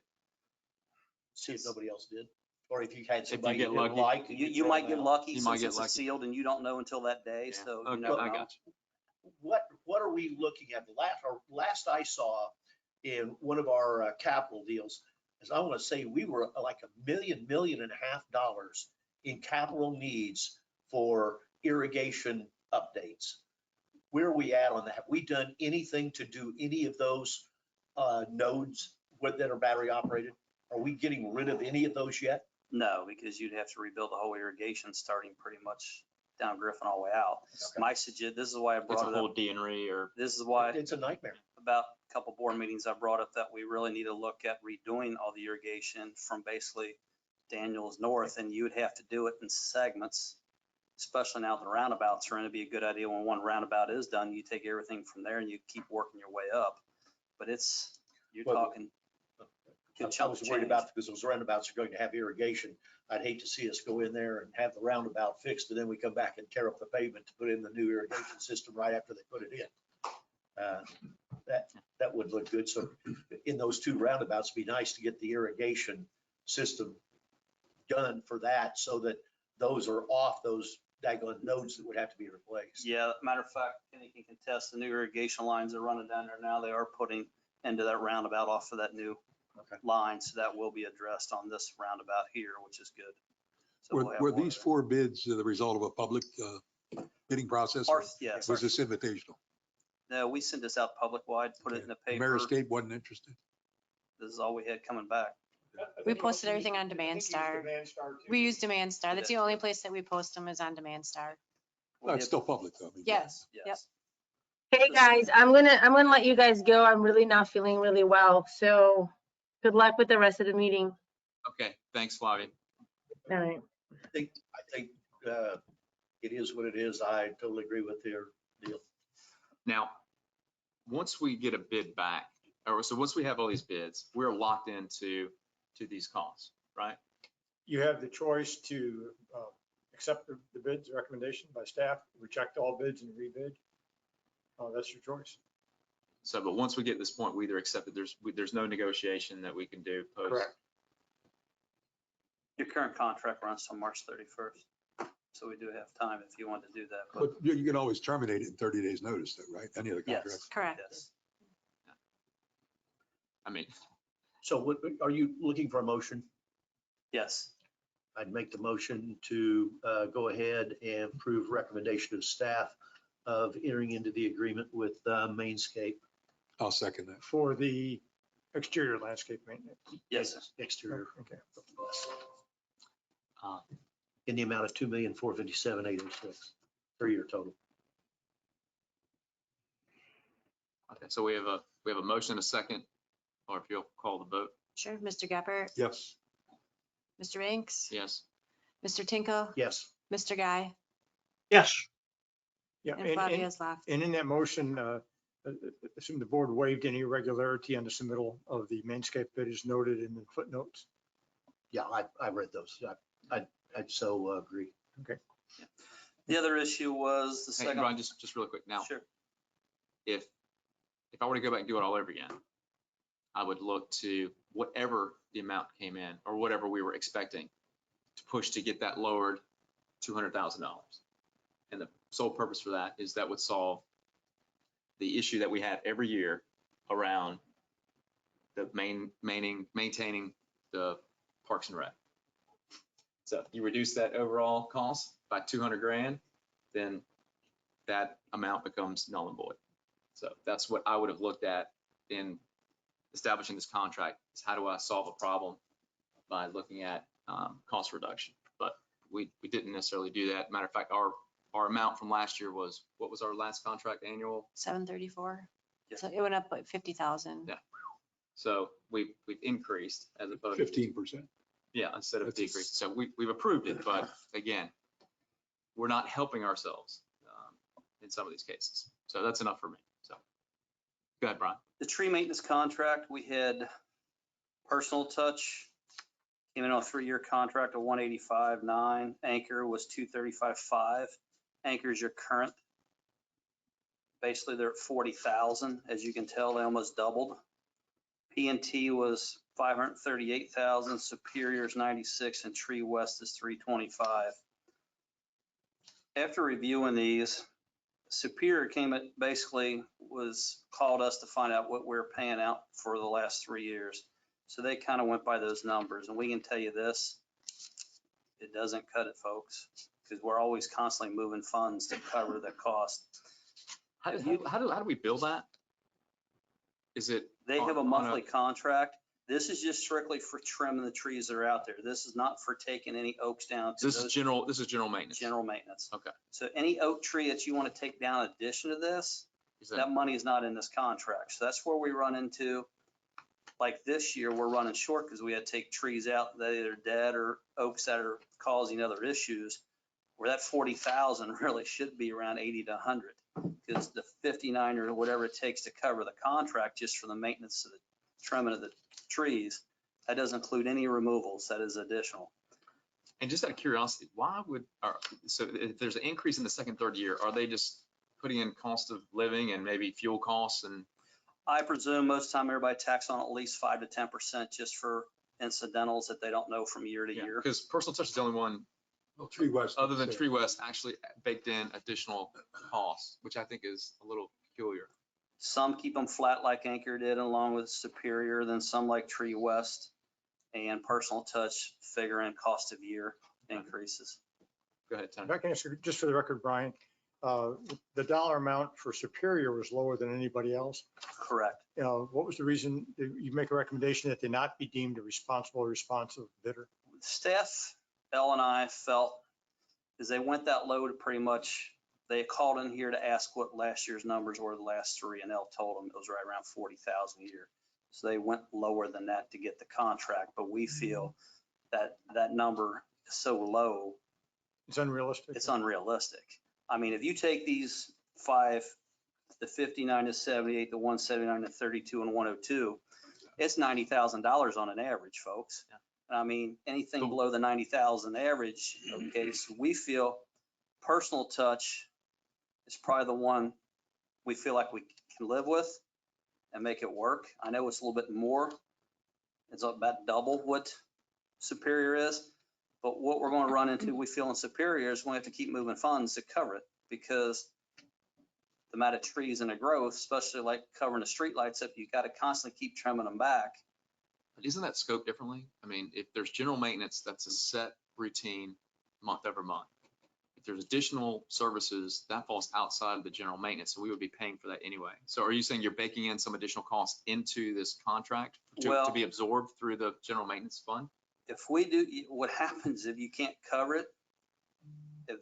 See if nobody else did, or if you had you somebody you get didn't lucky. like. and you throw might them get out. lucky You might since get it's a lucky. sealed and you don't know until that day. Yeah. So you Okay, never I know. got you. What are we looking at? Last I saw in one of our capital deals, is I want to say we were like $1.5 million in capital needs for irrigation updates. Where are we at on that? Have we done anything to do any of those nodes that are battery operated? Are we getting rid of any of those yet? No, because you'd have to rebuild the whole irrigation starting pretty much down Griffin all the way out. Okay. My suggestion, this is why I It's a brought it whole up. deanery or This is why It's a nightmare. about a couple board meetings, I brought up that we really need to look at redoing all the irrigation from basically Daniels north, and you would have to do it in segments, especially now the roundabouts are in. It'd be a good idea when one roundabout is done, you take everything from there and you keep working your way up. But you're Well, talking. good I chunk was of worried change. about, because those roundabouts are going to have irrigation. I'd hate to see us go in there and have the roundabout fixed, and then we come back and tear up the pavement to put in the new irrigation system right after they put it in. That would look good. So in those two roundabouts, it'd be nice to get the irrigation system done for that, so that those are off those daggone nodes that would have to be replaced. Yeah, matter of fact, Kenny can contest the new irrigation lines that are running down there now. They are putting into that roundabout off of that new line. So that will be addressed on this roundabout here, which is good. So we'll have Were more of these that. 4 bids the result of a public bidding process? Or Yes. was this invitational? No, we sent this out public wide, put it in the paper. Ameriscape wasn't interested? This is all we had coming back. We posted everything on Demand Star. We use Demand Star. That's the only place that we post them is on Demand Star. No, it's still public though. I mean, Yes. Yes. Hey, guys, I'm gonna let you guys go. I'm really not feeling really well. So good luck with the rest of the meeting. Okay, thanks, Flavia. All right. I think it is what it is. I totally agree with your deal. Now, once we get a bid back, or so once we have all these bids, we're locked into these costs, right? You have the choice to accept the bids recommendation by staff, reject all bids and rebid. That's your choice. So, but once we get to this point, we either accept it, there's no negotiation that we can do post. Correct. Your current contract runs till March 31st. So we do have time if you want to do that. But you can always terminate it in 30 days notice though, right? Any of the contracts? Yes, Correct. yes. I mean, So what, are you looking for a motion? Yes. I'd make the motion to go ahead and approve recommendation of staff of entering into the agreement with Mainscape. I'll second that. For the exterior landscape maintenance. Yes. Exterior. Okay. In the amount of $2,457,806 per year total. okay, so we have a motion, and a second, or if you'll call the vote, Sure. Mr. Gepper, Yes. Mr. Banks, yes. Mr. Tinkle, Yes. Mr. Guy, Yes, Yeah, and Flavia's left. and in that motion, assume the board waived any irregularity on the submittal of the Mainscape bid is noted in the footnotes. Yeah, I read those. I'd so agree. Okay. The other issue was the Hey, second. Brian, just really quick. Now, Sure. if I were to go back and do it all over again, I would look to whatever the amount came in or whatever we were expecting to push to get that lowered $200,000. And the sole purpose for that is that would solve the issue that we have every year around the maintaining the Parks and Rec. So if you reduce that overall cost by 200 grand, then that amount becomes null and void. So that's what I would have looked at in establishing this contract, is how do I solve a problem by looking at cost reduction? But we didn't necessarily do that. Matter of fact, our amount from last year was, what was our last contract annual? 734. Yeah. So it went up like 50,000. Yeah. So we've increased as opposed to 15%. yeah, instead of That's a decrease. So we've approved it, but again, we're not helping ourselves in some of these cases. So that's enough for me. So Go ahead, Brian. The tree maintenance contract, we had Personal Touch, came in on a 3-year contract of 185.9. Anchor was 235.5. Anchor is your current. Basically, they're at 40,000. As you can tell, they almost doubled. P&T was 538,000, Superior's 96, and Tree West is 325. After reviewing these, Superior called us to find out what we're paying out for the last 3 years. So they kind of went by those numbers, and we can tell you this, it doesn't cut it, folks, because we're always constantly moving funds to cover the cost. How do we bill that? Is it? They have a on monthly contract. This is just strictly for trimming the trees that are out there. This is not for taking any oaks down. This is general maintenance. General maintenance. Okay. So any oak tree that you want to take down in addition to this, that money is not in this contract. So that's where we run into, like this year, we're running short because we had to take trees out that are either dead or oaks that are causing other issues, where that 40,000 really should be around 80 to 100, because the 59 or whatever it takes to cover the contract just for the maintenance of the trimming of the trees, that doesn't include any removals. That is additional. And just out of curiosity, so if there's an increase in the second, third year, are they just putting in cost of living and maybe fuel costs? And I presume most of the time everybody tax on at least 5 to 10% just for incidentals that they don't know from year to year. Because Personal Touch is the only one, Tree West. other than Tree West, actually baked in additional costs, which I think is a little peculiar. Some keep them flat like Anchor did along with Superior, then some like Tree West and Personal Touch figure in cost of year increases. Go ahead, Tony. If I can ask you, just for the record, Brian, the dollar amount for Superior was lower than anybody else. Correct. What was the reason you make a recommendation that they not be deemed a responsible, responsive bidder? Staff, Elle and I felt, as they went that low to pretty much, they called in here to ask what last year's numbers were the last 3, and Elle told them it was right around 40,000 a year. So they went lower than that to get the contract, but we feel that that number is so low. It's unrealistic. It's unrealistic. I mean, if you take these 5, the 59 to 78, the 179 to 32, and 102, it's $90,000 on an average, folks. Yeah. I mean, anything below the 90,000 average, okay, so we feel Personal Touch is probably the one we feel like we can live with and make it work. I know it's a little bit more. It's about double what Superior is. But what we're going to run into, we feel in Superior, is we have to keep moving funds to cover it, because the amount of trees and the growth, especially like covering the street lights up, you got to constantly keep trimming them back. But isn't that scoped differently? I mean, if there's general maintenance, that's a set routine month over month. If there's additional services, that falls outside of the general maintenance, so we would be paying for that anyway. So are you saying you're baking in some additional costs into this contract to be absorbed through the general maintenance fund? If we do, what happens if you can't cover it? If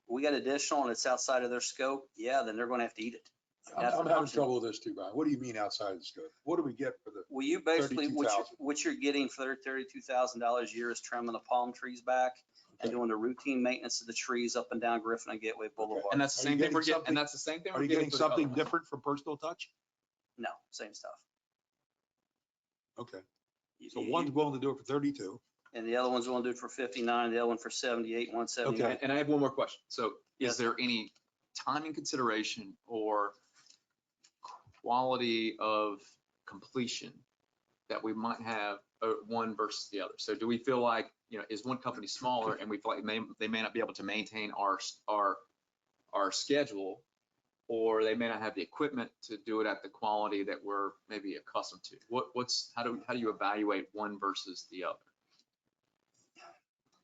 we got additional and it's outside of their scope, yeah, then they're going to have to eat it. I'm having trouble with this too, Brian. What do you mean outside the scope? What do we get for the? Well, you basically, 32,000? what you're getting for their $32,000 a year is trimming the palm trees back and doing the routine maintenance of the trees up and down Griffin and Gateway Boulevard. And that's the same thing we're getting. And that's the same thing. Are you getting something different from Personal Touch? No, same stuff. Okay. So one's willing to do it for 32. And the other one's willing to do it for 59, the other one for 78, 179. Okay. And I have one more question. So is there any timing consideration or quality of completion that we might have one versus the other? So do we feel like, is one company smaller and we feel like they may not be able to maintain our schedule, or they may not have the equipment to do it at the quality that we're maybe accustomed to? How do you evaluate one versus the other?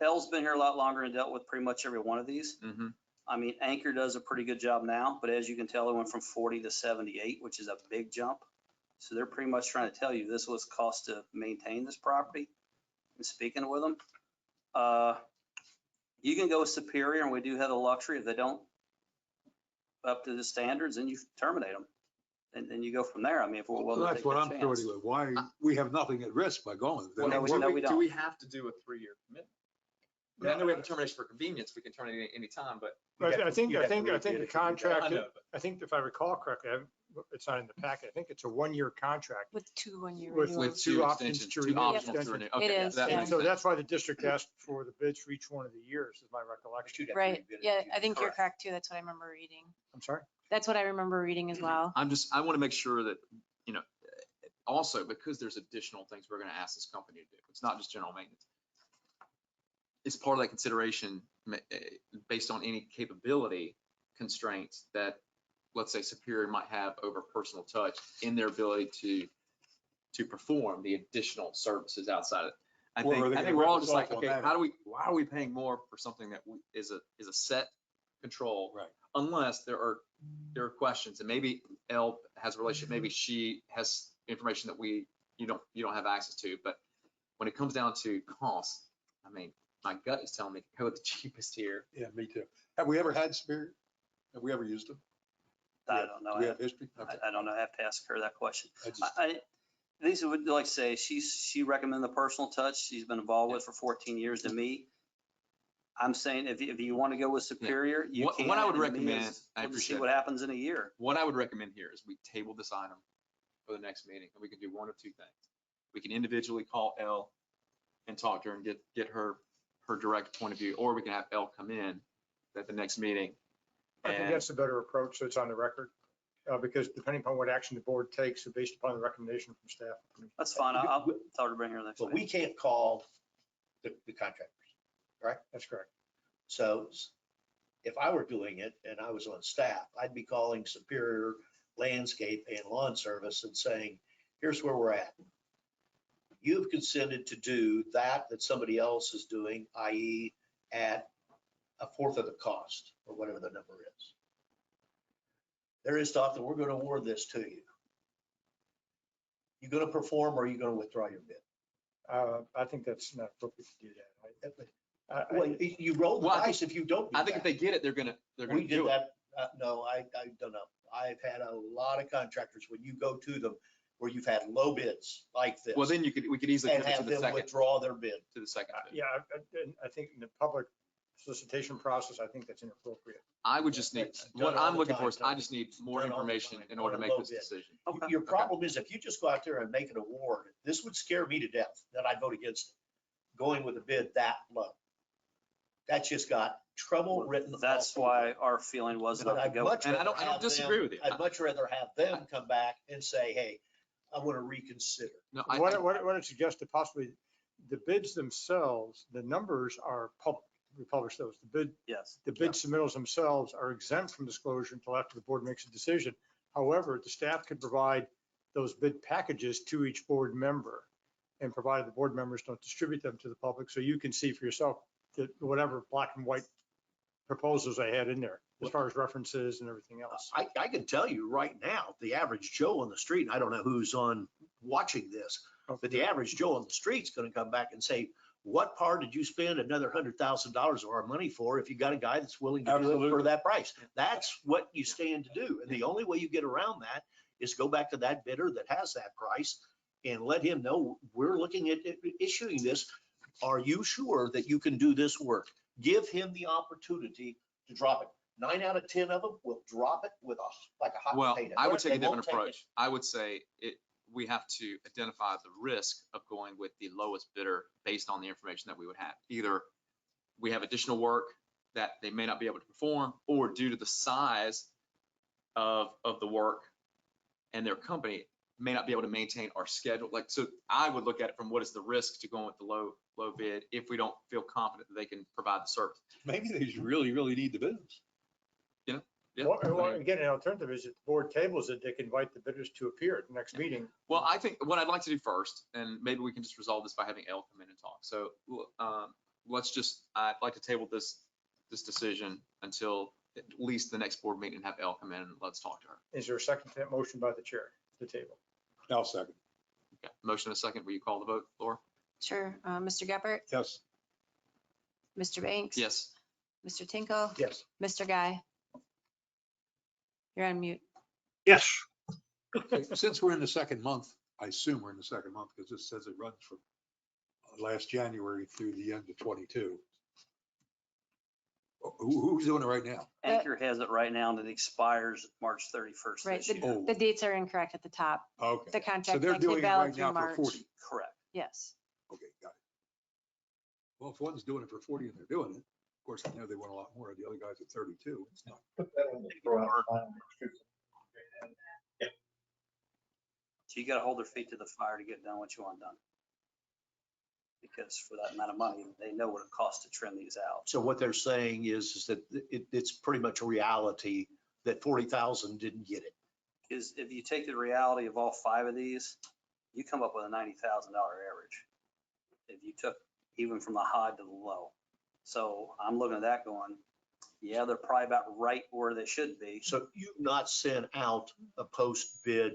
Elle's been here a lot longer and dealt with pretty much every one of these. Mm-hmm. I mean, Anchor does a pretty good job now, but as you can tell, it went from 40 to 78, which is a big jump. So they're pretty much trying to tell you this was cost to maintain this property. And speaking with them, you can go with Superior, and we do have the luxury, if they don't up to the standards, and you terminate them. And then you go from there. I mean, if we're willing to That's take what that I'm chance. shorting with. Why, we have nothing at risk by going. Well, no, we don't. Do we have to do a 3-year commitment? I mean, I know we have a termination for convenience. We can terminate any time, but. I think the contract, I think if I recall correctly, it's not in the packet. I think it's a 1-year contract With 2 1-year with renewals. two options to two renew. options to extension. renew. It Okay, is, that yeah. makes So sense. that's why the district asked for the bids for each one of the years, is my recollection. You'd have to Right, rebid it. yeah, I think you're Correct. correct too. That's what I remember reading. I'm sorry? That's what I remember reading as well. I want to make sure that, you know, also because there's additional things we're going to ask this company to do. It's not just general maintenance. It's part of that consideration based on any capability constraints that, let's say, Superior might have over personal touch in their ability to perform the additional services outside of it. I Or are they think gonna we're all rip us just like, off on okay, that? why are we paying more for something that is a set control? Right. Unless there are questions, and maybe Elle has a relationship, maybe she has information that you don't have access to. But when it comes down to cost, I mean, my gut is telling me to go with the cheapest here. Yeah, me too. Have we ever had Superior? Have we ever used them? I don't know. Do we have history? Okay. I don't know. I have to ask her that question. I just- Lisa would like to say, she recommended the personal touch she's been involved with for 14 years to me. I'm saying if you want to go with Superior, you What can. I would and to me recommend, is, I we'll just see appreciate what it. happens in a year. What I would recommend here is we table this item for the next meeting, and we can do one of two things. We can individually call Elle and talk to her and get her direct point of view, or we can have Elle come in at the next meeting. I think And that's a better approach, so it's on the record. Because depending upon what action the board takes, based upon the recommendation from staff. That's fine. I'll tell her to bring her next But week. we can't call the contractors. That's correct. So if I were doing it and I was on staff, I'd be calling Superior Landscape and Lawn Service and saying, here's where we're at. You've consented to do that somebody else is doing, i.e. at a fourth of the cost or whatever the number is. There is thought that we're going to award this to you. You going to perform or are you going to withdraw your bid? I think that's not appropriate to do that. Well, you roll the Well, I dice if you don't do I think if that. they get it, they're gonna We did do it. that. No, I don't know. I've had a lot of contractors, when you go to them, where you've had low bids like this. Well, then we could easily And pivot to have the them second, withdraw their bid. to the second. bid. Yeah, I think in the public solicitation process, I think that's inappropriate. I would just need, That's done what all I'm the looking time, for is I Tony. just need more Done all the information time in order to on a make low this bid. decision. Okay. Your problem is if you just go out there and make an award, this would scare me to death that I'd vote against it, going with a bid that low. That's just got trouble written. That's all over why it. our feeling wasn't But up to I'd go. much And I rather don't have disagree them- with you. I'd much rather have them come back and say, hey, I want to reconsider. No, What I suggest to possibly, the bids themselves, the numbers are public. We publish those. Yes. The bid submittals themselves are exempt from disclosure until after the board makes a decision. However, the staff could provide those bid packages to each board member, and provided the board members don't distribute them to the public, so you can see for yourself that whatever black and white proposals I had in there, as far as references and everything else. I can tell you right now, the average Joe on the street, and I don't know who's on watching this, but the average Joe on the street's going to come back and say, what part did you spend another $100,000 of our money for if you got a guy that's willing to do it for Absolutely. that price? That's what you stand to do. And the only way you get around that is go back to that bidder that has that price and let him know, we're looking at issuing this. Are you sure that you can do this work? Give him the opportunity to drop it. 9 out of 10 of them will drop it with like a hot Well, potato. I would take They a different won't take it. approach. I would say we have to identify the risk of going with the lowest bidder based on the information that we would have. Either we have additional work that they may not be able to perform, or due to the size of the work and their company may not be able to maintain our schedule. Like, so I would look at it from what is the risk to going with the low bid if we don't feel confident that they can provide the service. Maybe they just really need the business. Yeah. Well, again, an alternative is if the board tables it, they can invite the bidders to appear at the next meeting. Well, I think what I'd like to do first, and maybe we can just resolve this by having Elle come in and talk. So I'd like to table this decision until at least the next board meeting and have Elle come in and let's talk to her. Is there a second to that motion by the chair, the table? I'll second. Okay. Motion and a second. Will you call the vote, Laura? Sure. Mr. Geppert, Yes. Mr. Banks? Yes. Mr. Tinkle? Yes. Mr. Guy? You're on mute. Yes, Since we're in the second month, I assume we're in the second month because it says it runs from last January through the end of 22. Who's doing it right now? Anchor has it right now and it expires March 31st Right, this year. Oh. the dates are incorrect at the top. Okay. The So contract they're actually doing it valid right through now for March. 40. Correct. Yes. Okay, got it. Well, if one's doing it for 40 and they're doing it, of course, I know they want a lot more. The other guy's at 32. It's not. So you got to hold their feet to the fire to get done what you want done. Because for that amount of money, they know what it costs to trim these out. So what they're saying is that it's pretty much a reality that 40,000 didn't get it. Because if you take the reality of all 5 of these, you come up with a $90,000 average. If you took even from the high to the low. So I'm looking at that going, yeah, they're probably about right where they should be. So you've not sent out a post-bid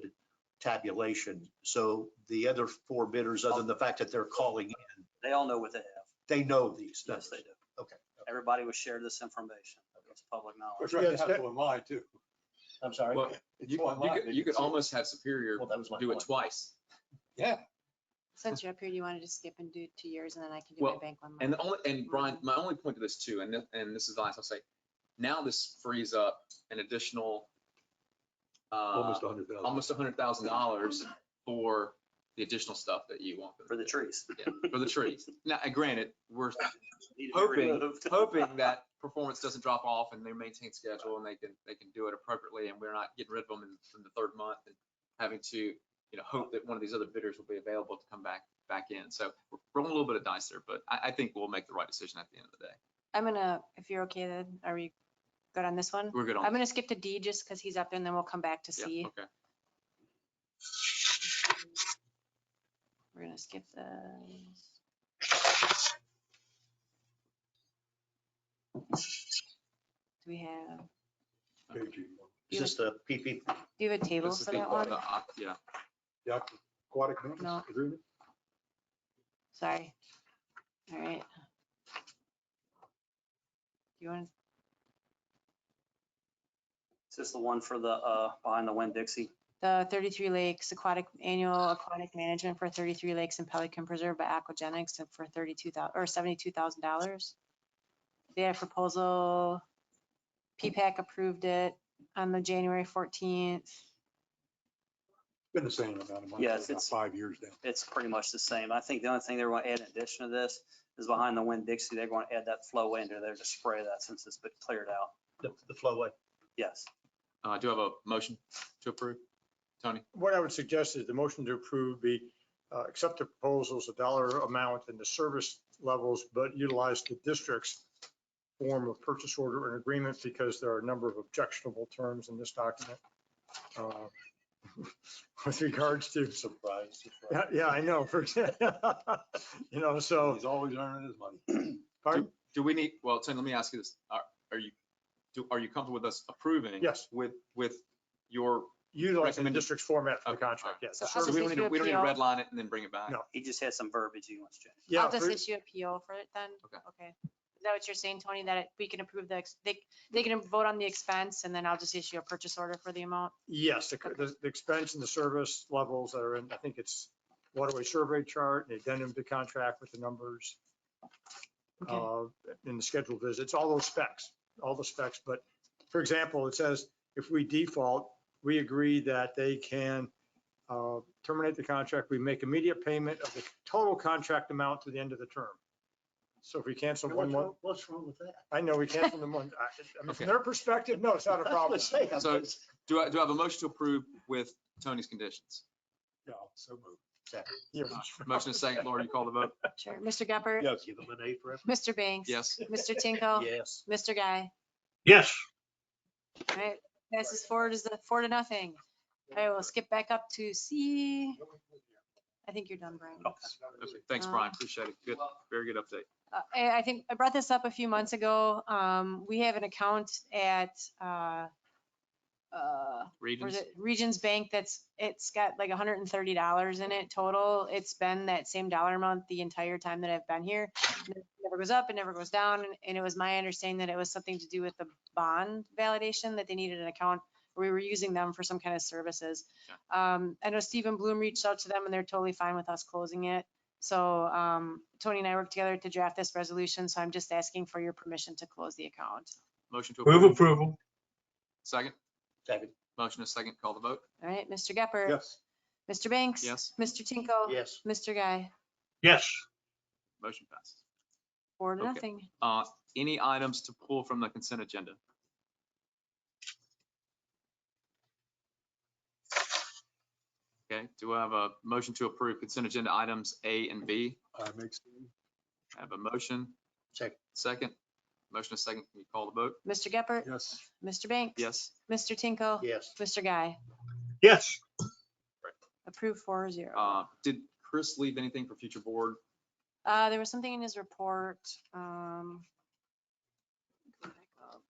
tabulation. So the other 4 bidders, other than the fact that they're calling in, They all know what they have. they know these. Yes, they do. Okay. Everybody was shared this information. It's public knowledge. Right, they have to online too. I'm sorry. Well, It's you online, they you can could see it. almost have Superior Well, that was my do it point. twice. Yeah. Since you're up here, do you want to just skip and do 2 years and then I can do Well, my bank one? And Brian, my only point to this too, and this is the last I'll say, now this frees up an additional Almost 100,000. almost $100,000 for the additional stuff that you want. them For to the do. trees. Yeah, for the trees. Now, granted, we're Need to be hoping removed. that performance doesn't drop off and they maintain schedule and they can do it appropriately and we're not getting rid of them in the 3rd month and having to, hope that one of these other bidders will be available to come back in. So we're rolling a little bit of dice there, but I think we'll make the right decision at the end of the day. I'm gonna, if you're okay then, are we good on this one? We're good on I'm this. gonna skip to D just because he's up there and then we'll come back to Yeah, C. okay. We're gonna skip the. Do we have, Is this the PP? do you have a table This is for the- that one? Yeah. The aquatic maintenance No. agreement? Sorry. All right. You want, Is this the one for the, behind the Winn-Dixie? the 33 Lakes annual aquatic management for 33 Lakes and Pelican Preserve by Aquagenics and for $72,000. They had a proposal. PPAC approved it on the January 14th. Been the same amount of money Yes, for about it's- 5 years now. It's pretty much the same. I think the only thing they want to add in addition to this is behind the Winn-Dixie, they're going to add that flowway into there to spray that since it's been cleared out. The flowway. Yes. Do you have a motion to approve? Tony? What I would suggest is the motion to approve be accept the proposals, a dollar amount and the service levels, but utilize the district's form of purchase order and agreement because there are a number of objectionable terms in this document. With regards to. Surprise. Yeah, I know. So. He's always earning his money. Pardon? Do we need, well, Tony, let me ask you this. Are you comfortable with us approving? Yes. With your, Utilizing the Recommended- district format for the Okay, all contract, yes. So The I'll so service- we don't issue need, we don't need to appeal. redline it and then bring it back? No. He just has some verbiage he wants to change. Yeah, I'll just for- issue a PO for it then? Okay. Okay. Is that what you're saying, Tony, that we can approve they can vote on the expense and then I'll just issue a purchase order for the amount? Yes, the expense and the service levels that are in, I think it's waterway survey chart, the addendum to contract with the numbers. Okay. In the scheduled visits, all the specs. But for example, it says if we default, we agree that they can terminate the contract. We make immediate payment of the total contract amount to the end of the term. So if we cancel one month, What's wrong with that? I know we cancel them one, I mean, Okay. from their perspective, no, it's not a problem. So do I have a motion to approve with Tony's conditions? Yeah, so moved. Yeah. Motion is second. Laura, you call the vote? Sure. Mr. Gepper? Yes. Give them an A for effort. Mr. Banks? Yes. Mr. Tinkle? Yes. Mr. Guy? Yes. All right, passes 4-0. All right, we'll skip back up to C. I think you're done, Brian. Okay, thanks, Brian. Appreciate it. Good, very good update. I think I brought this up a few months ago. We have an account at, Regions? Regions Bank it's got like $130 in it total. It's been that same dollar amount the entire time that I've been here. It never goes up, it never goes down. And it was my understanding that it was something to do with the bond validation, that they needed an account. We were using them for some kind of services. I know Stephen Bloom reached out to them and they're totally fine with us closing it. So Tony and I worked together to draft this resolution, so I'm just asking for your permission to close the account. Motion to Move approve. approval. Second. Second. Motion is second. Call the vote. All right, Mr. Gepper. Yes. Mr. Banks. Yes. Mr. Tinkle. Yes. Mr. Guy. Yes. Motion passes. 4-0. Any items to pull from the consent agenda? Okay, do I have a motion to approve consent agenda items A and B? Makes, I have a motion. Second. Second. Motion is second. Can you call the vote? Mr. Gepper. yes. Mr. Banks. Yes. Mr. Tinkle. Yes. Mr. Guy. Yes. Approved 4-0. Did Chris leave anything for future board? There was something in his report. Go back up.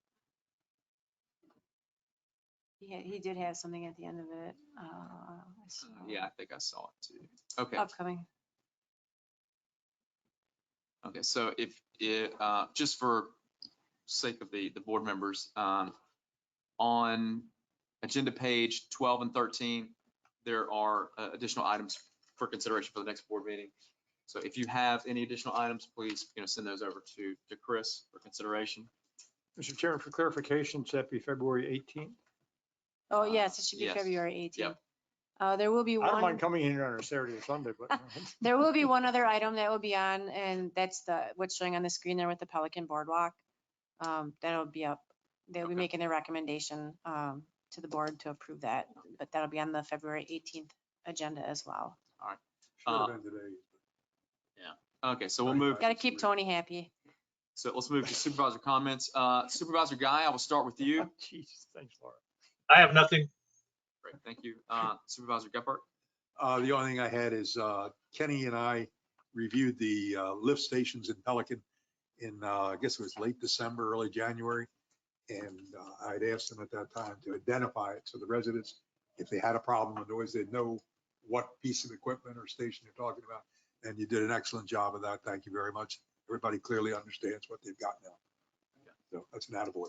He did have something at the end of it. I saw Yeah, I think I saw it too. Okay. Upcoming. Okay, so if, just for sake of the board members, on agenda page 12 and 13, there are additional items for consideration for the next board meeting. So if you have any additional items, please, send those over to Chris for consideration. Mr. Chairman, for clarification, should that be February 18th? Oh, yes, it should be Yes. February 18th. Yep. There will be I don't mind one, coming in here on a Saturday or Sunday, but. there will be one other item that will be on, and that's what's showing on the screen there with the Pelican Boardwalk. That'll be up. They'll be Okay. making their recommendation to the board to approve that, but that'll be on the February 18th agenda as well. Should have been today. Okay, so we'll move. Got to keep Tony happy. So let's move to supervisor comments. Supervisor Guy, I will start with you. Jesus, thanks, Laura. I have nothing. Great, thank you. Supervisor Gephardt. The only thing I had is Kenny and I reviewed the lift stations in Pelican in, I guess it was late December, early January. And I'd asked them at that time to identify it so the residents, if they had a problem with noise, they'd know what piece of equipment or station you're talking about. And you did an excellent job of that. Thank you very much. Everybody clearly understands what they've got now. So that's an attaboy.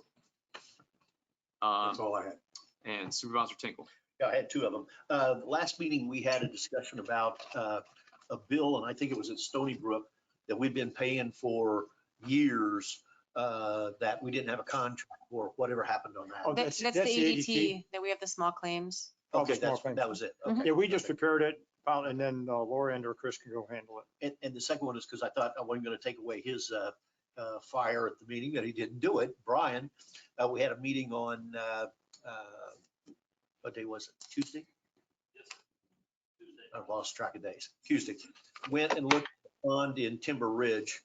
That's all I had. And Supervisor Tinkle. Yeah, I had two of them. Last meeting, we had a discussion about a bill, and I think it was at Stony Brook, that we've been paying for years that we didn't have a contract for. Whatever happened on Oh, that? That's that's the the ADT that we have the small claims. Okay, small claims. that was it. Mhm. Okay. Yeah, we just prepared it, filed, and then Laura and or Chris can go handle it. And the second one is because I thought I wasn't going to take away his fire at the meeting, that he didn't do it. Brian, we had a meeting on, what day was it? Tuesday? I've lost track of days. Tuesday. Went and looked at the pond in Timber Ridge,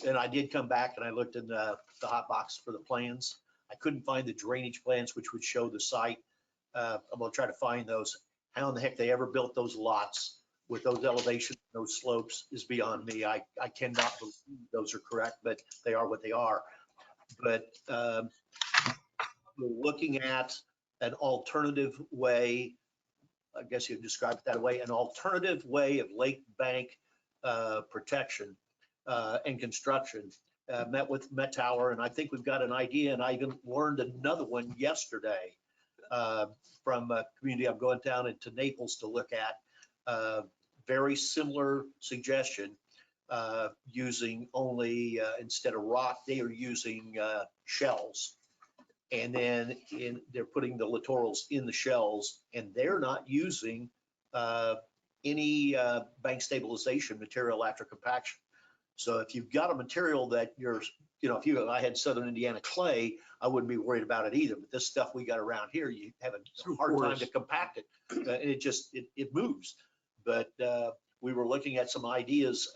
and I did come back and I looked in the hot box for the plans. I couldn't find the drainage plans, which would show the site. I'm gonna try to find those. How in the heck they ever built those lots with those elevations, those slopes is beyond me. I cannot believe those are correct, but they are what they are. But we're looking at an alternative way, I guess you'd describe it that way, an alternative way of lake bank protection and construction. Met with Met Tower, and I think we've got an idea, and I even learned another one yesterday from a community I'm going down into Naples to look at. Very similar suggestion, using only, instead of rock, they are using shells. And then they're putting the littorals in the shells, and they're not using any bank stabilization material after compaction. So if you've got a material that I had Southern Indiana clay, I wouldn't be worried about it either. But this stuff we got around here, you have a hard time to compact it. And it moves. But we were looking at some ideas.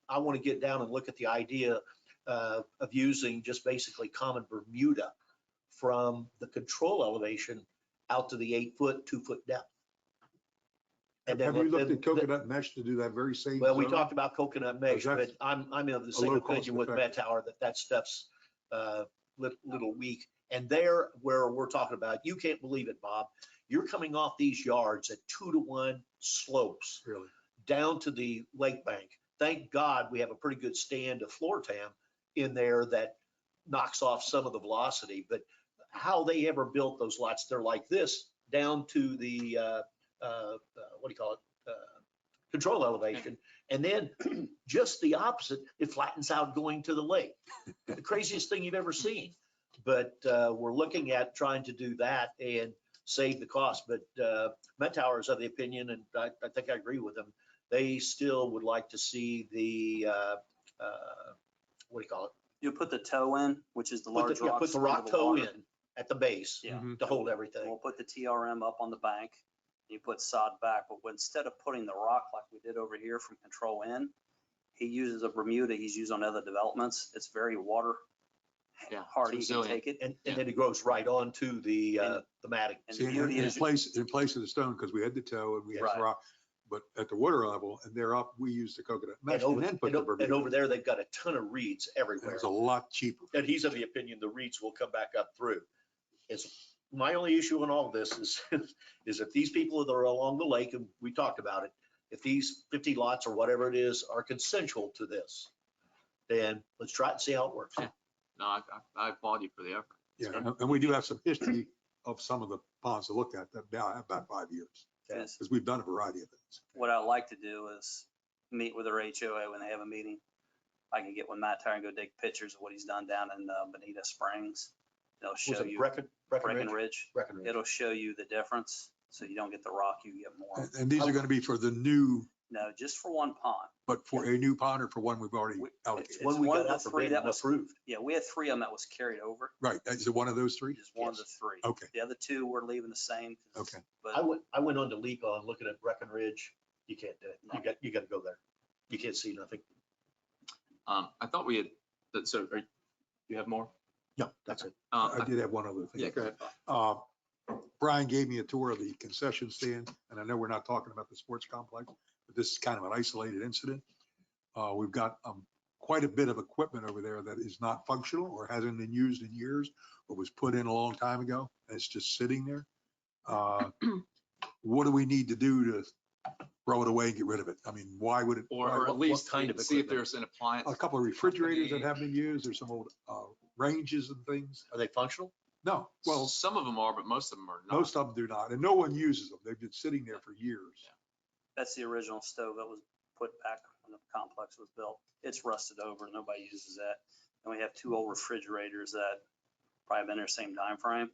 I want to get down and look at the idea of using just basically common Bermuda from the control elevation out to the 8-foot, 2-foot depth. And then Have you looked at coconut mesh to do that very same? Well, we zone? talked about coconut mesh, That's but I'm of the same low cost opinion with effective. Met Tower that stuff's little weak. And there, where we're talking about, you can't believe it, Bob. You're coming off these yards at 2-to-1 slopes Really? down to the lake bank. Thank God we have a pretty good stand of floor tam in there that knocks off some of the velocity. But how they ever built those lots, they're like this down to the what do you call it? control elevation. And then just the opposite, it flattens out going to the lake. The craziest thing you've ever seen. But we're looking at trying to do that and save the cost. But Met Tower is of the opinion, and I think I agree with them. They still would like to see the, what do you call it? You put the toe in, which is the Put large the, yeah, rocks. put the under rock toe water. in at the base Yeah. to hold everything. We'll put the TRM up on the bank. You put sod back, but instead of putting the rock like we did over here from control in, he uses a Bermuda he's used on other developments. It's very water Yeah, hardy. it's You can resilient. take it. And then it grows right onto the matting. And See, the in beauty is, place of the stone, because we had the toe and we had Right. the rock, but at the water level and they're up, we used the coconut mesh And and over, then put the and Bermuda. over there, they've got a ton of reeds It everywhere. was a lot cheaper. And he's of the opinion the reeds will come back up through. It's my only issue in all this is, is if these people that are along the lake, and we talked about it, if these 50 lots or whatever it is are consensual to this, then let's try it and see how it works. Yeah. No, I applaud you for the effort. Yeah, and we do have some history of some of the ponds to look at that now have about 5 years, is because we've done a variety of things. what I like to do is meet with their HOA when they have a meeting. I can get with Matt Tire and go take pictures of what he's done down in Bonita Springs. They'll Was show it you Breckenridge? Breckenridge. It'll show you the difference. So you don't get the rock, you get more. And these are going to be for the new, No, just for one pond. but for a new pond or for one we've already We- allocated? It's When we one got of out the for three bid that and was, approved. yeah, we had 3 of them that was carried over. Right, is it one of those 3? Just one of Yes. the 3. Okay, The other 2 we're leaving the same. 'cause- Okay. But I went on to Lecon looking at Breckenridge. You can't do it. You got to go there. You can't see nothing. I thought we had, so you have more? No, that's it. I did have one other thing. Yeah, go ahead. Brian gave me a tour of the concession stand, and I know we're not talking about the sports complex, but this is kind of an isolated incident. We've got quite a bit of equipment over there that is not functional or hasn't been used in years, or was put in a long time ago, and it's just sitting there. What do we need to do to throw it away and get rid of it? I mean, why would it? Or at least kind of see if equipment? there's an appliance. A couple of refrigerators that company. have been used, or some old ranges and things. Are they functional? No, well, Some of them are, but most of them are not. most of them do not, and no one uses them. They've been sitting there for years. that's the original stove that was put back when the complex was built. It's rusted over. Nobody uses that. And we have 2 old refrigerators that probably been there same time frame.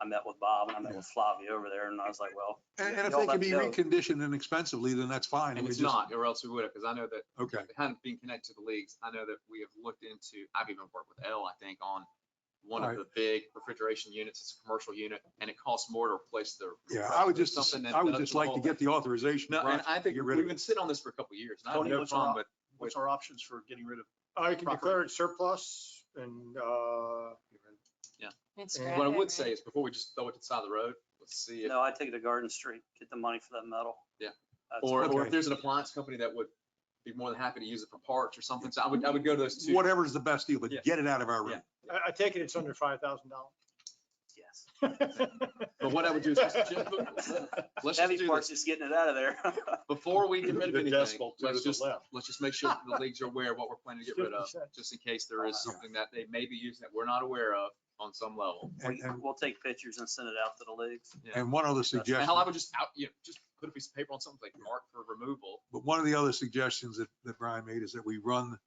I met with Bob and I met with Flavia over there and I was like, well. And if y'all they can let be go. reconditioned inexpensively, then that's fine. And We it's just- not, or else we would have, because I know that Okay, it hadn't been connected to the leagues. I know that we have looked into, I've even worked with Elle, I think, on one of Right. the big refrigeration units. It's a commercial unit and it costs more to replace the. yeah, I would there's just, something that I would does just the like whole to get thing. the authorization. No, and I think get we've rid of been it. sitting on this for a couple of years. And I have Tony, no what's our problem, but What's our options for getting rid of? I can Property. declare it surplus and, It's And scrap what I it, would right? say is before we just throw it to the side of the road, let's see if, No, I take it to Garden Street, get the money for that metal. Yeah. That's or what- if there's an appliance company that would be more than happy to use it for parts or something. So I would go to those 2. Whatever's the best deal, but Yeah. get it out of our room. I take it it's under $5,000. Yes. But what I would do is let's just Heavy do parts, this. just getting it out of there. Before we get rid of The anything, decimal to let's the just, left. let's just make sure the leagues are aware of what we're planning to get rid of, 50 cents. just in case there is Yeah. something that they may be using that we're not aware of on some level. And We'll take pictures and send it out to the leagues. one other And suggestion, hell, I would just just put a piece of paper on something like mark for removal. but one of the other suggestions that Brian made is that we run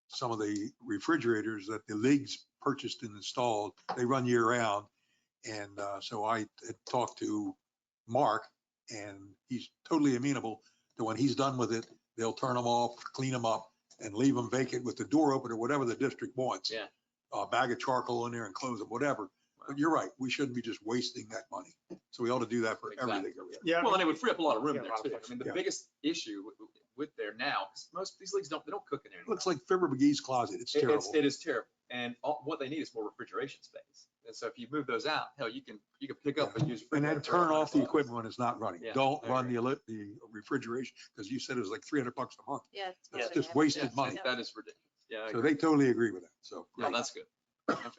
some of the refrigerators that the leagues purchased and installed, they run year round. And so I had talked to Mark, and he's totally amenable to when he's done with it, they'll turn them off, clean them up, and leave them vacant with the door open or whatever the district wants. Yeah. A bag of charcoal in there and close it, whatever. But you're right, we shouldn't be just wasting that money. So we ought to do that for Exactly. everything. that we have. Yeah. Well, and it would free up a lot of room Yeah, a there lot of too. I flexibility. mean, the Yeah. biggest issue with there now, 'cause most of these leagues they don't cook in there It anymore. looks like Fibber McGee's closet. It's terrible. It is terrible. And what they need is more refrigeration space. And so if you move those out, hell, you can pick up and use. And then refrigerator for turn off the $100. equipment when it's not running. Yeah, Don't I run the refrigeration, because you said it was like $300 a month. Yeah. It's what they just have. wasted Yeah, money. That is ridiculous. Yeah, I So agree. they totally agree with that. So, No, that's good.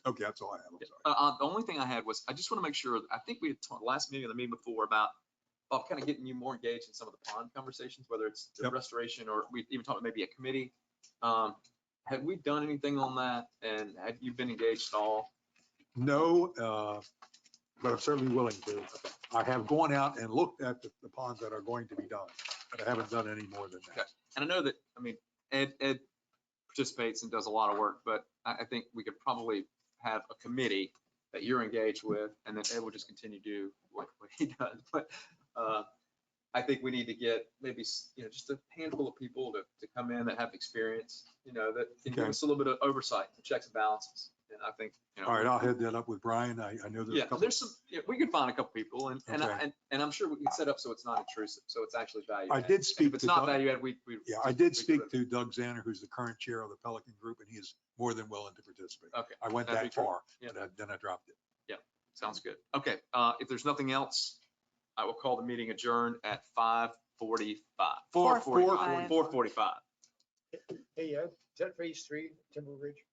okay, that's all I have. I'm Yeah. sorry. The only thing I had was, I just want to make sure, I think we had talked last meeting or the meeting before about kind of getting you more engaged in some of the pond conversations, whether it's the Yep. restoration or we even talked maybe a committee. Have we done anything on that? And have you been engaged at all? No, but I'm certainly willing to. I have gone out and looked at the ponds that are going to be done, but I haven't done any more than that. And I know that, I mean, Ed participates and does a lot of work, but I think we could probably have a committee that you're engaged with, and then Ed will just continue to do what he does. But I think we need to get maybe, just a handful of people to come in that have experience, that can give Okay. us a little bit of oversight, checks and balances. And I think, All right, I'll head that up with Brian. I know there's a yeah, couple. there's some, we could find a couple people and Okay. I'm sure we can set up so it's not intrusive, so it's actually value. I add. did And speak if it's to not Doug. value add, we. Yeah, I did speak to Doug Zanner, who's the current chair of the Pelican Group, and he is more than willing to participate. Okay. I went That'd be that great. far, Yeah. but then I dropped it. Sounds good. Okay, if there's nothing else, I will call the meeting adjourned at 5:45. 4:45. 4:45. Hey, is that phase 3, Timber Ridge?